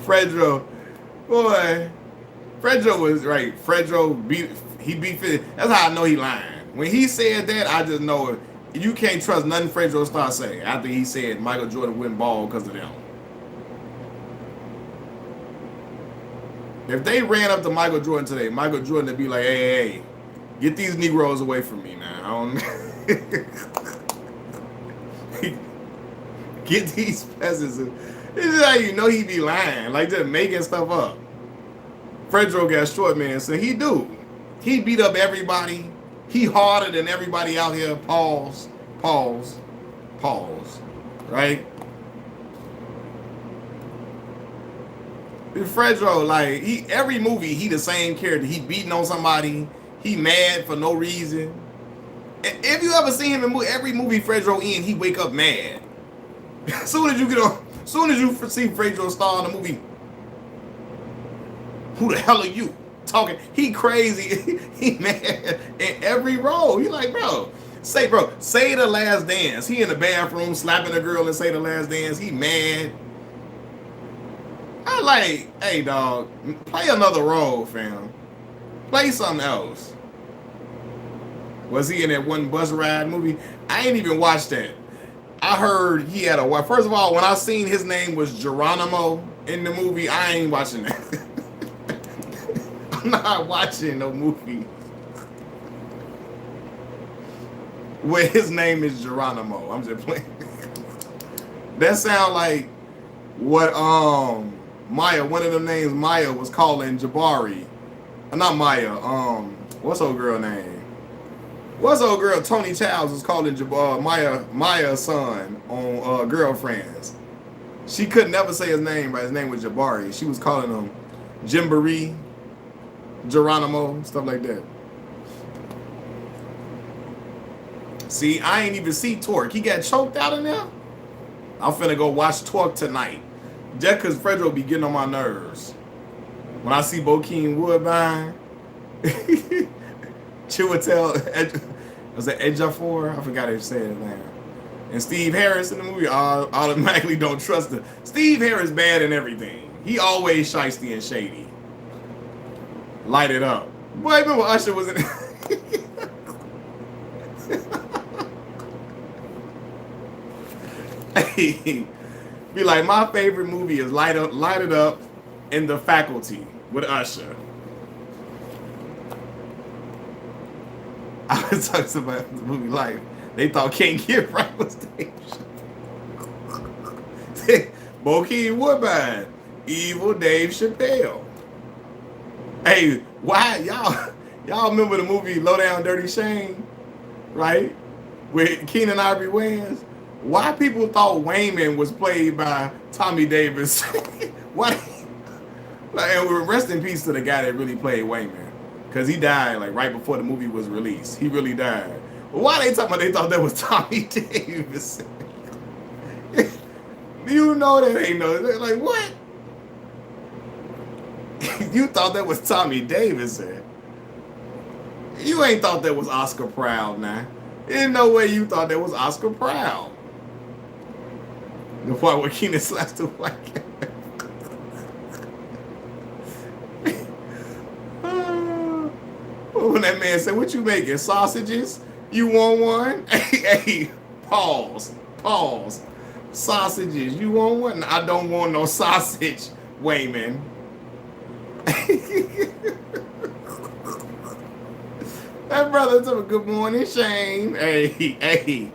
Fredro. Boy. Fredro was right. Fredro beat 50. That's how I know he lying. When he said that, I just know you can't trust nothing Fredro Starr say after he said Michael Jordan wouldn't ball because of them. If they ran up to Michael Jordan today, Michael Jordan would be like, hey, get these Negroes away from me now. I don't get these peasants. This is how you know he be lying, like just making stuff up. Fredro got short man, so he do. He beat up everybody. He harder than everybody out here. Pause. Right? Fredro, like every movie, he the same character. He beating on somebody. He mad for no reason. If you ever see him in every movie Fredro in, he wake up mad. Soon as you see Fredro Starr in the movie, who the hell are you talking? He crazy. He mad in every role. He like, say the last dance. He in the bathroom slapping a girl and say the last dance. He mad. I like, hey dog, play another role, fam. Play something else. Was he in that one bus ride movie? I ain't even watched that. I heard he had a wife. First of all, when I seen his name was Geronimo in the movie, I ain't watching that. I'm not watching no movie where his name is Geronimo. I'm just playing. That sound like what Maya, one of them names Maya was calling Jabari. Not Maya. What's old girl name? What's old girl Tony Childs was calling Maya's son on Girlfriends. She could never say his name, but his name was Jabari. She was calling him Jimboree, Geronimo, stuff like that. See, I ain't even see Torque. He got choked out in there. I'm finna go watch Torque tonight. Just because Fredro be getting on my nerves. When I see Bokeem Woodbine, Chiwetel, was it Ejiofor? I forgot how to say his name. And Steve Harris in the movie, I automatically don't trust him. Steve Harris bad in everything. He always shiesty and shady. Light it up. Boy, remember Usher was in hey, be like, my favorite movie is Light It Up in The Faculty with Usher. I was talking about the movie Life. They thought Can't Get Right was Dave Chappelle. Bokeem Woodbine, evil Dave Chappelle. Hey, why y'all remember the movie Low Down Dirty Shame, right? With Keenan Ivory Wayans. Why people thought Wayman was played by Tommy Davis? Why? And rest in peace to the guy that really played Wayman, because he died like right before the movie was released. He really died. But why they talking about they thought that was Tommy Davis? You know that ain't no. They're like, what? You thought that was Tommy Davis? You ain't thought that was Oscar Proud now. There's no way you thought that was Oscar Proud. The part where Keenan slaps the white guy. When that man said, what you making? Sausages? You want one? Hey, pause. Sausages. You want one? I don't want no sausage, Wayman. That brother told me, good morning, Shane. Hey.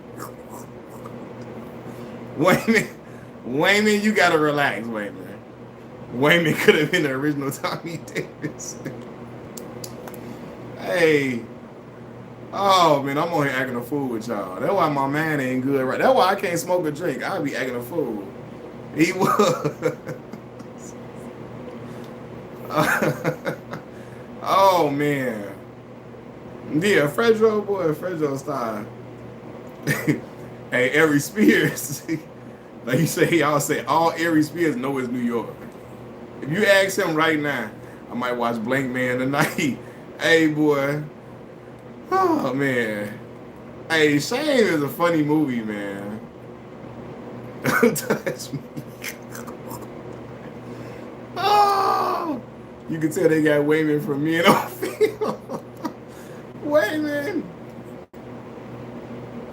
Wayman, Wayman, you gotta relax, Wayman. Wayman could have been the original Tommy Davis. Hey, oh man, I'm on here acting a fool with y'all. That's why my man ain't good, right? That's why I can't smoke or drink. I be acting a fool. He was. Oh man, yeah, Fredro boy, Fredro style. Hey, Ari Spears, like you say, y'all say all Ari Spears know is New York. If you ask him right now, I might watch Blank Man tonight. Hey boy, oh man, hey Shame is a funny movie, man. Don't touch me. Oh, you can tell they got Wayman from Me and on film. Wayman.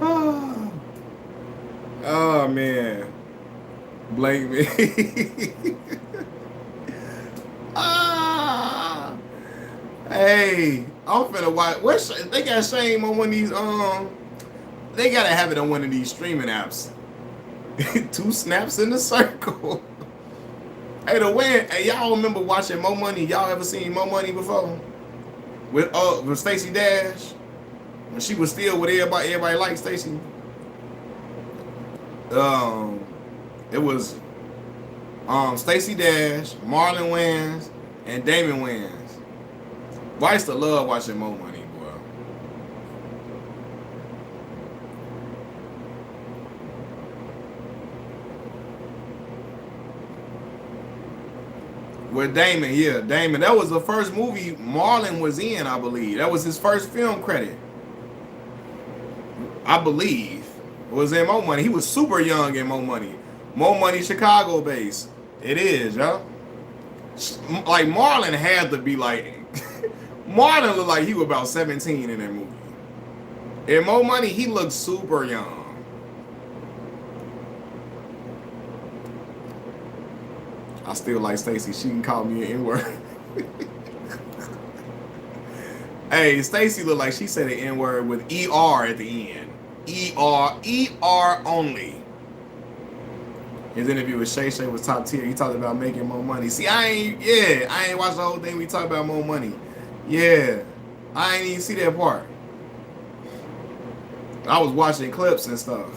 Oh. Oh man, Blake me. Ah, hey, I'm finna watch. They got Shame on one of these. They gotta have it on one of these streaming apps. 2 snaps in the circle. Hey, hey, y'all remember watching Mo Money? Y'all ever seen Mo Money before? With Stacey Dash, when she was still with everybody. Everybody liked Stacey. It was Stacey Dash, Marlon Wayans, and Damon Wayans. Well, I used to love watching Mo Money, boy. With Damon, yeah, Damon. That was the first movie Marlon was in, I believe. That was his first film credit. I believe. Was in Mo Money. He was super young in Mo Money. Mo Money, Chicago based. It is, yo. Like Marlon had to be like, Marlon looked like he was about 17 in that movie. In Mo Money, he looked super young. I still like Stacey. She can call me an N-word. Hey, Stacey looked like she said an N-word with ER at the end. ER only. His interview with Shay Shay was top tier. He talked about making more money. See, I ain't watched the whole thing. We talked about more money. Yeah, I ain't even see that part. I was watching clips and stuff.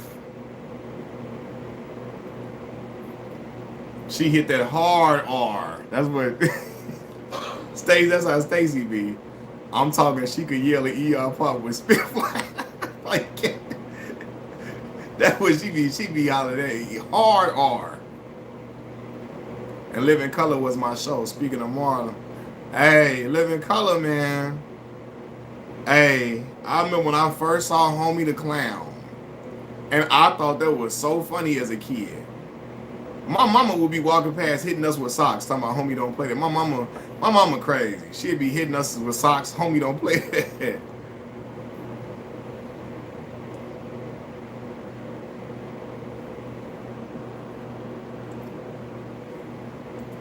She hit that hard R. That's what Stacey. That's how Stacey be. I'm talking. She could yell at ER pop with spit fly. Like. That's what she be holiday hard R. And Living Color was my show. Speaking of Marlon, hey, Living Color, man. Hey, I remember when I first saw Homie the Clown, and I thought that was so funny as a kid. My mama would be walking past hitting us with socks, talking about Homie don't play that. My mama crazy. She'd be hitting us with socks. Homie don't play that.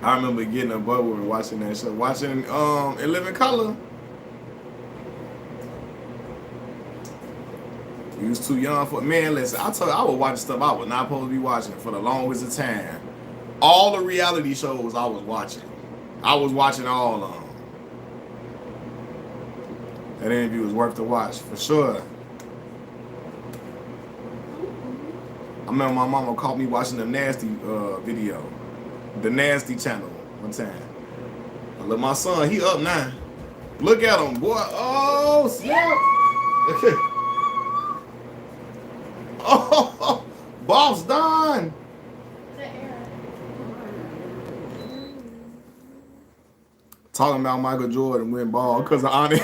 I remember getting a bubble and watching that show. Watching In Living Color. We was too young for man. Listen, I told you I would watch stuff I was not supposed to be watching for the longest of time. All the reality shows I was watching. I was watching all of them. That interview was worth the watch for sure. I remember my mama caught me watching the Nasty video. The Nasty channel one time. I look, my son, he up now. Look at him, boy. Oh, snap. Oh, boss done. Talking about Michael Jordan win ball because of honor.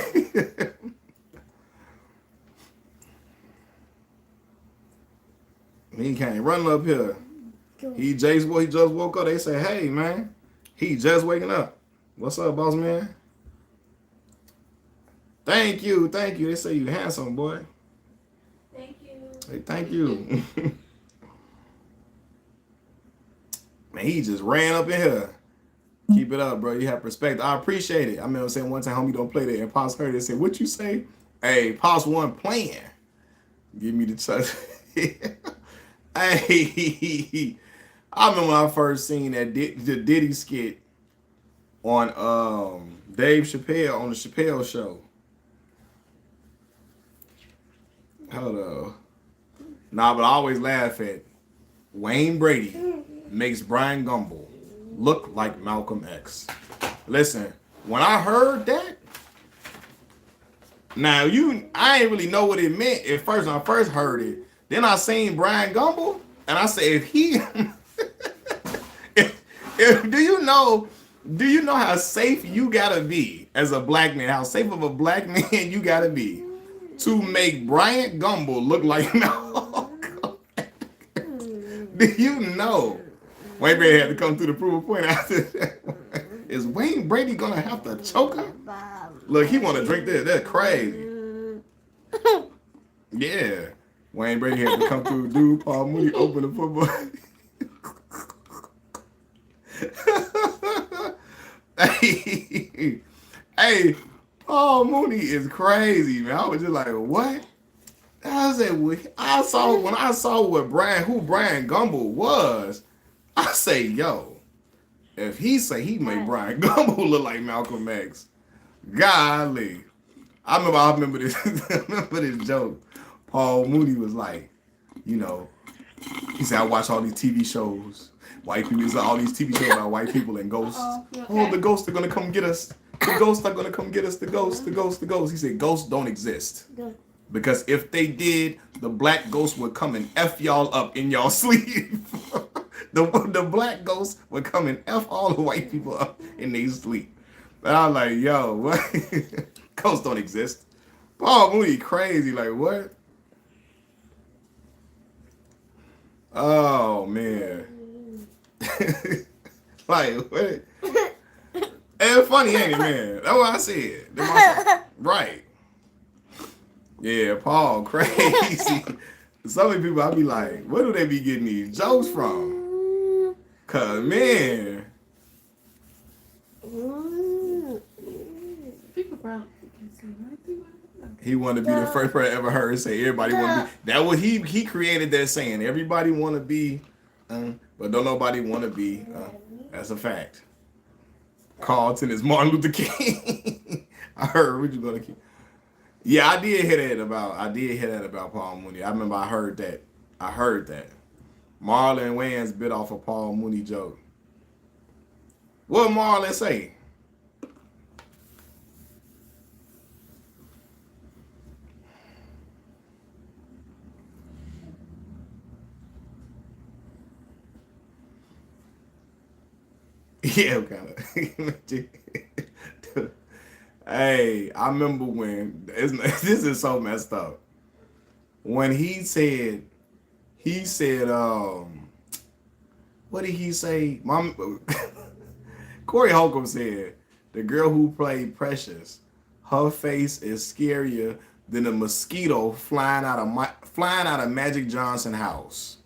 He can't run up here. He just woke up. They say, hey, man, he just waking up. What's up, boss man? Thank you. They say you handsome, boy. Thank you. Hey, thank you. Man, he just ran up in here. Keep it up, bro. You have perspective. I appreciate it. I remember saying one time, homie, don't play that. And Pops heard it and said, what you say? Hey, Pops wasn't playing. Give me the touch. Hey, I remember when I first seen the Diddy skit on Dave Chappelle on the Chappelle show. Hold on. Nah, but I always laugh at Wayne Brady makes Brian Gumble look like Malcolm X. Listen, when I heard that, now I ain't really know what it meant at first when I first heard it. Then I seen Brian Gumble, and I said, if he, if do you know how safe you gotta be as a black man? How safe of a black man you gotta be to make Brian Gumble look like Malcolm? Do you know? Wayne Brady had to come through the proof of point after that. Is Wayne Brady gonna have to choke her? Look, he want to drink this. That's crazy. Yeah. Wayne Brady had to come through. Dude, Paul Mooney open the football. hey, Paul Mooney is crazy, man. I was just like, what? I said, when I saw what who Brian Gumble was, I say, yo, if he say he made Brian Gumble look like Malcolm X, golly. I remember this I remember this joke. Paul Mooney was like, you know, he said, I watch all these TV shows. White people, it's all these TV shows about white people and ghosts. Oh, the ghosts are gonna come get us. The ghosts are gonna come get us. The ghosts. He said, ghosts don't exist. Because if they did, the black ghost would come and F y'all up in y'all sleep. the black ghost would come and F all the white people up in their sleep. And I was like, yo, what? Ghosts don't exist. Paul Mooney crazy, like what? Oh man. Like what? It's funny, ain't it, man? That's what I said. Right. Yeah, Paul crazy. So many people I be like, where do they be getting these jokes from? Cause man. People probably can see right through it. He wanted to be the first person I ever heard say everybody want to be. That what he created that saying. Everybody want to be, but don't nobody want to be. That's a fact. Carlton is Martin Luther King. I heard what you gonna keep. Yeah, I did hear that about Paul Mooney. I remember I heard that. Marlon Wayans bit off a Paul Mooney joke. What Marlon say? Yeah, kind of. Hey, I remember when this is so messed up. When he said, what did he say? Corey Holcomb said, the girl who played Precious, her face is scarier than a mosquito flying out of Magic Johnson house.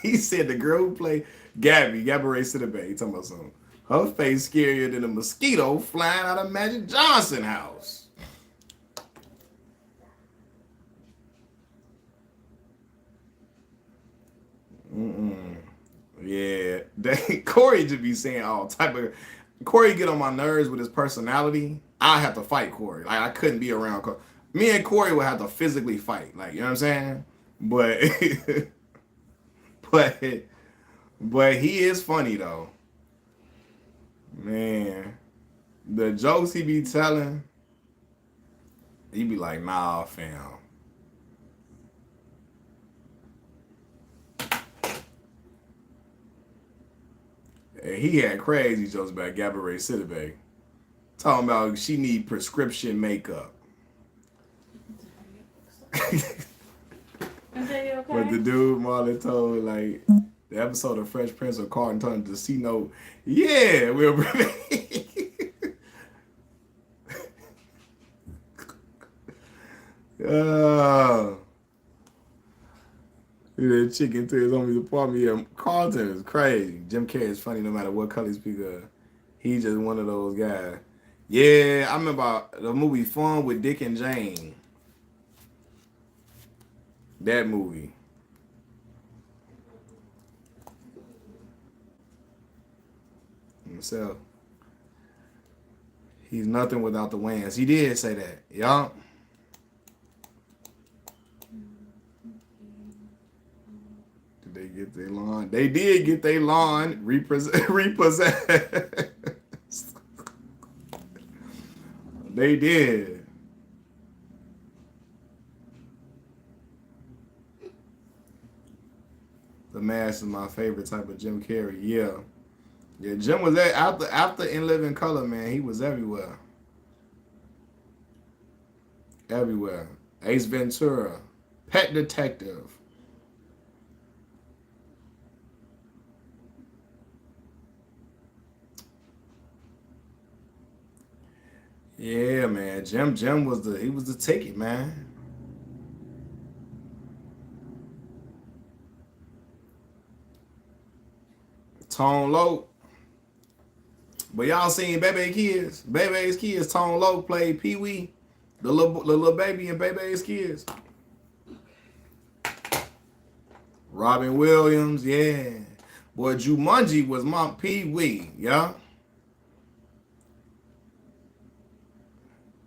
He said the girl who played Gabby Ray Sidibe, talking about something. Her face scarier than a mosquito flying out of Magic Johnson house. Yeah, Corey just be saying all type of. Corey get on my nerves with his personality. I have to fight Corey. Like I couldn't be around Corey. Me and Corey would have to physically fight. Like you know what I'm saying? But but he is funny though. Man, the jokes he be telling, he be like, nah, fam. And he had crazy jokes about Ray Sidibe. Talking about she need prescription makeup. Okay? But the dude Marlon told, like, the episode of Fresh Prince of Carlton told him to see no, yeah, we'll the chicken to his homies apartment. Yeah, Carlton is crazy. Jim Carrey is funny no matter what color he speak of. He's just one of those guys. Yeah, I remember the movie Fun with Dick and Jane. That movie. himself. He's nothing without the wins. He did say that. Yup. Did they get their lawn? They did get their lawn repossessed. They did. The Mask is my favorite type of Jim Carrey. Yeah. Yeah, Jim was there after In Living Color, man. He was everywhere. Everywhere. Ace Ventura. Pet Detective. Yeah, man. Jim was the ticket, man. Tone Loc. But y'all seen Bebe's Kids? Bebe's Kids. Tone Loc played Pee Wee, the little baby in Bebe's Kids. Robin Williams, yeah. Boy, Jumanji was my Pee Wee, yeah.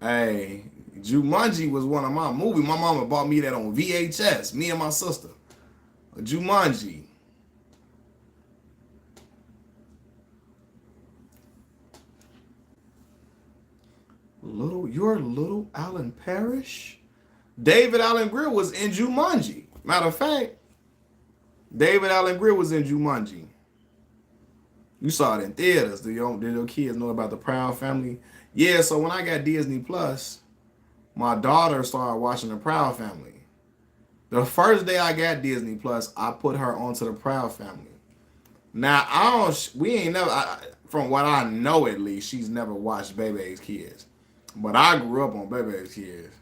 Hey, Jumanji was one of my movies. My mama bought me that on VHS. Me and my sister. Jumanji. Your little Alan Parrish? David Allen Greer was in Jumanji. Matter of fact, David Allen Greer was in Jumanji. You saw it in theaters. Did your kids know about the Proud Family? Yeah, so when I got Disney Plus, my daughter started watching the Proud Family. The first day I got Disney Plus, I put her onto the Proud Family. Now, we ain't never, from what I know at least, she's never watched Bebe's Kids. But I grew up on Bebe's Kids.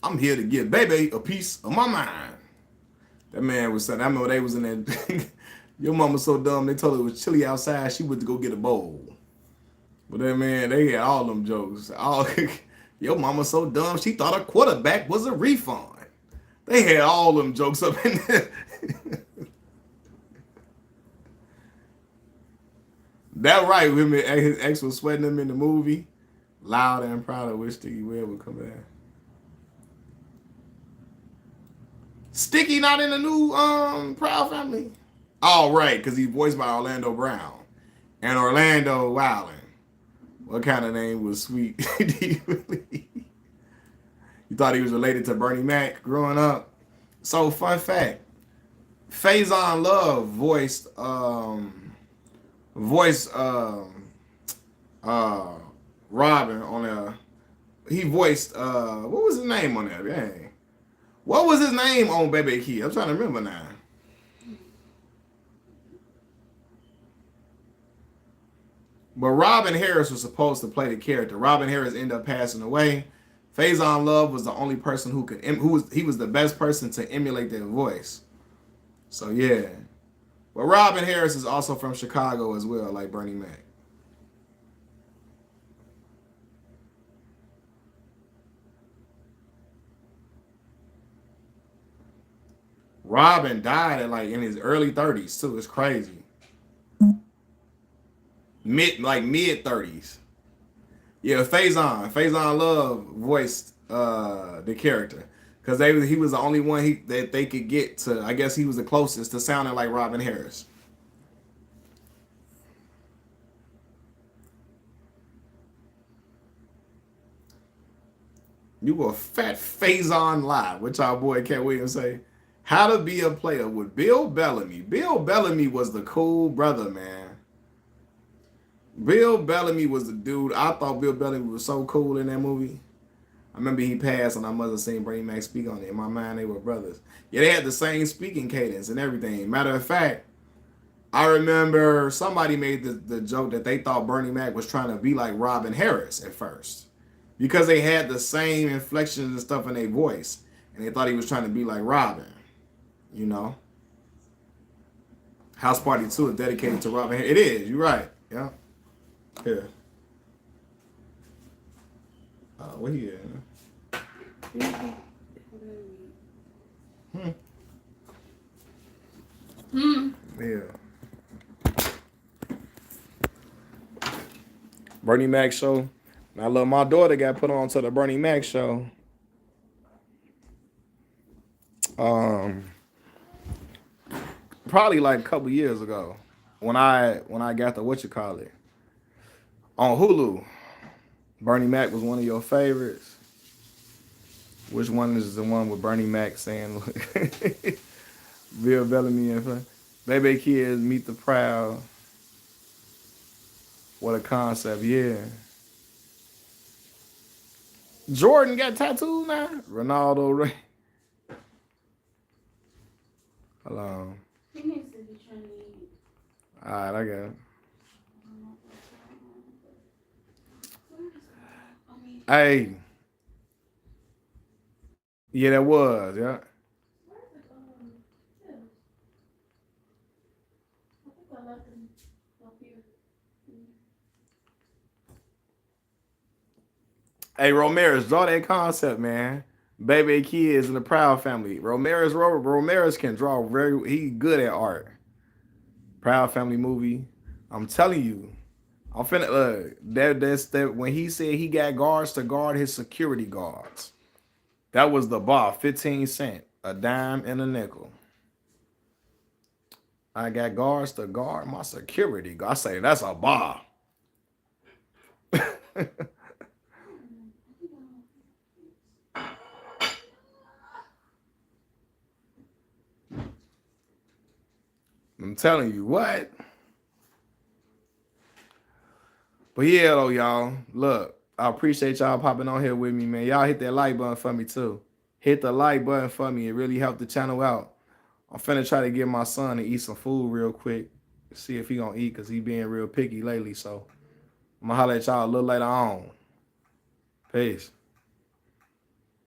I'm here to give Bebe a piece of my mind. That man was saying, I remember they was in that, your mama's so dumb, they told her it was chilly outside, she went to go get a bowl. But then, man, they had all them jokes. Your mama's so dumb, she thought a quarterback was a refund. They had all them jokes up in there. That right, his ex was sweating him in the movie. Loud and proud, I wish Sticky Webb would come back. Sticky not in the new Proud Family? Oh, right, because he's voiced by Orlando Brown. And Orlando Wilding. What kind of name was sweet? You thought he was related to Bernie Mac growing up? So, fun fact. Faison Love voiced Robin on he voiced what was his name on that? Dang. What was his name on Baby Kid? I'm trying to remember now. But Robin Harris was supposed to play the character. Robin Harris ended up passing away. Faison Love was the only person he was the best person to emulate their voice. So yeah. But Robin Harris is also from Chicago as well, like Bernie Mac. Robin died at in his early 30s too. It's crazy. Mid 30s. Yeah, Faison Love voiced the character because he was the only one that they could get to. I guess he was the closest to sounding like Robin Harris. You a fat Faison Live, which our boy Cat Williams say. How to Be a Player with Bill Bellamy. Bill Bellamy was the cool brother, man. Bill Bellamy was the dude. I thought Bill Bellamy was so cool in that movie. I remember he passed and I must have seen Bernie Mac speak on it. In my mind, they were brothers. Yeah, they had the same speaking cadence and everything. Matter of fact, I remember somebody made the joke that they thought Bernie Mac was trying to be like Robin Harris at first. Because they had the same inflections and stuff in their voice. And they thought he was trying to be like Robin. You know? House Party 2 is dedicated to Robin Harris. It is, you're right. Yeah. Yeah. What he at? Hmm. Yeah. Bernie Mac show. And I love my daughter got put on to the Bernie Mac show. Um, Probably like a couple years ago when I got the what you call it on Hulu. Bernie Mac was one of your favorites. Which one is the one with Bernie Mac saying Bill Bellamy and Baby Kids Meet the Proud? What a concept, yeah. Jordan got tattooed now. Ronaldo Ray. Hello. He needs to be trained. All right, I got it. I mean, Hey, yeah, that was, yeah. where's the yeah. I think I left him up here. Hey, Ramirez, draw that concept, man. Baby Kids and the Proud Family. Ramirez can draw he good at art. Proud Family movie. I'm telling you. I'm finna that's that when he said he got guards to guard his security guards. That was the bar, 15 cents, a dime and a nickel. I got guards to guard my security. I say that's a bar. I'm telling you what. But yeah, though, y'all. Look, I appreciate y'all popping on here with me, man. Y'all hit that like button for me too. Hit the like button for me. It really helped the channel out. I'm finna try to get my son to eat some food real quick. See if he gonna eat because he being real picky lately. So I'm gonna holler at y'all a little later on. Peace.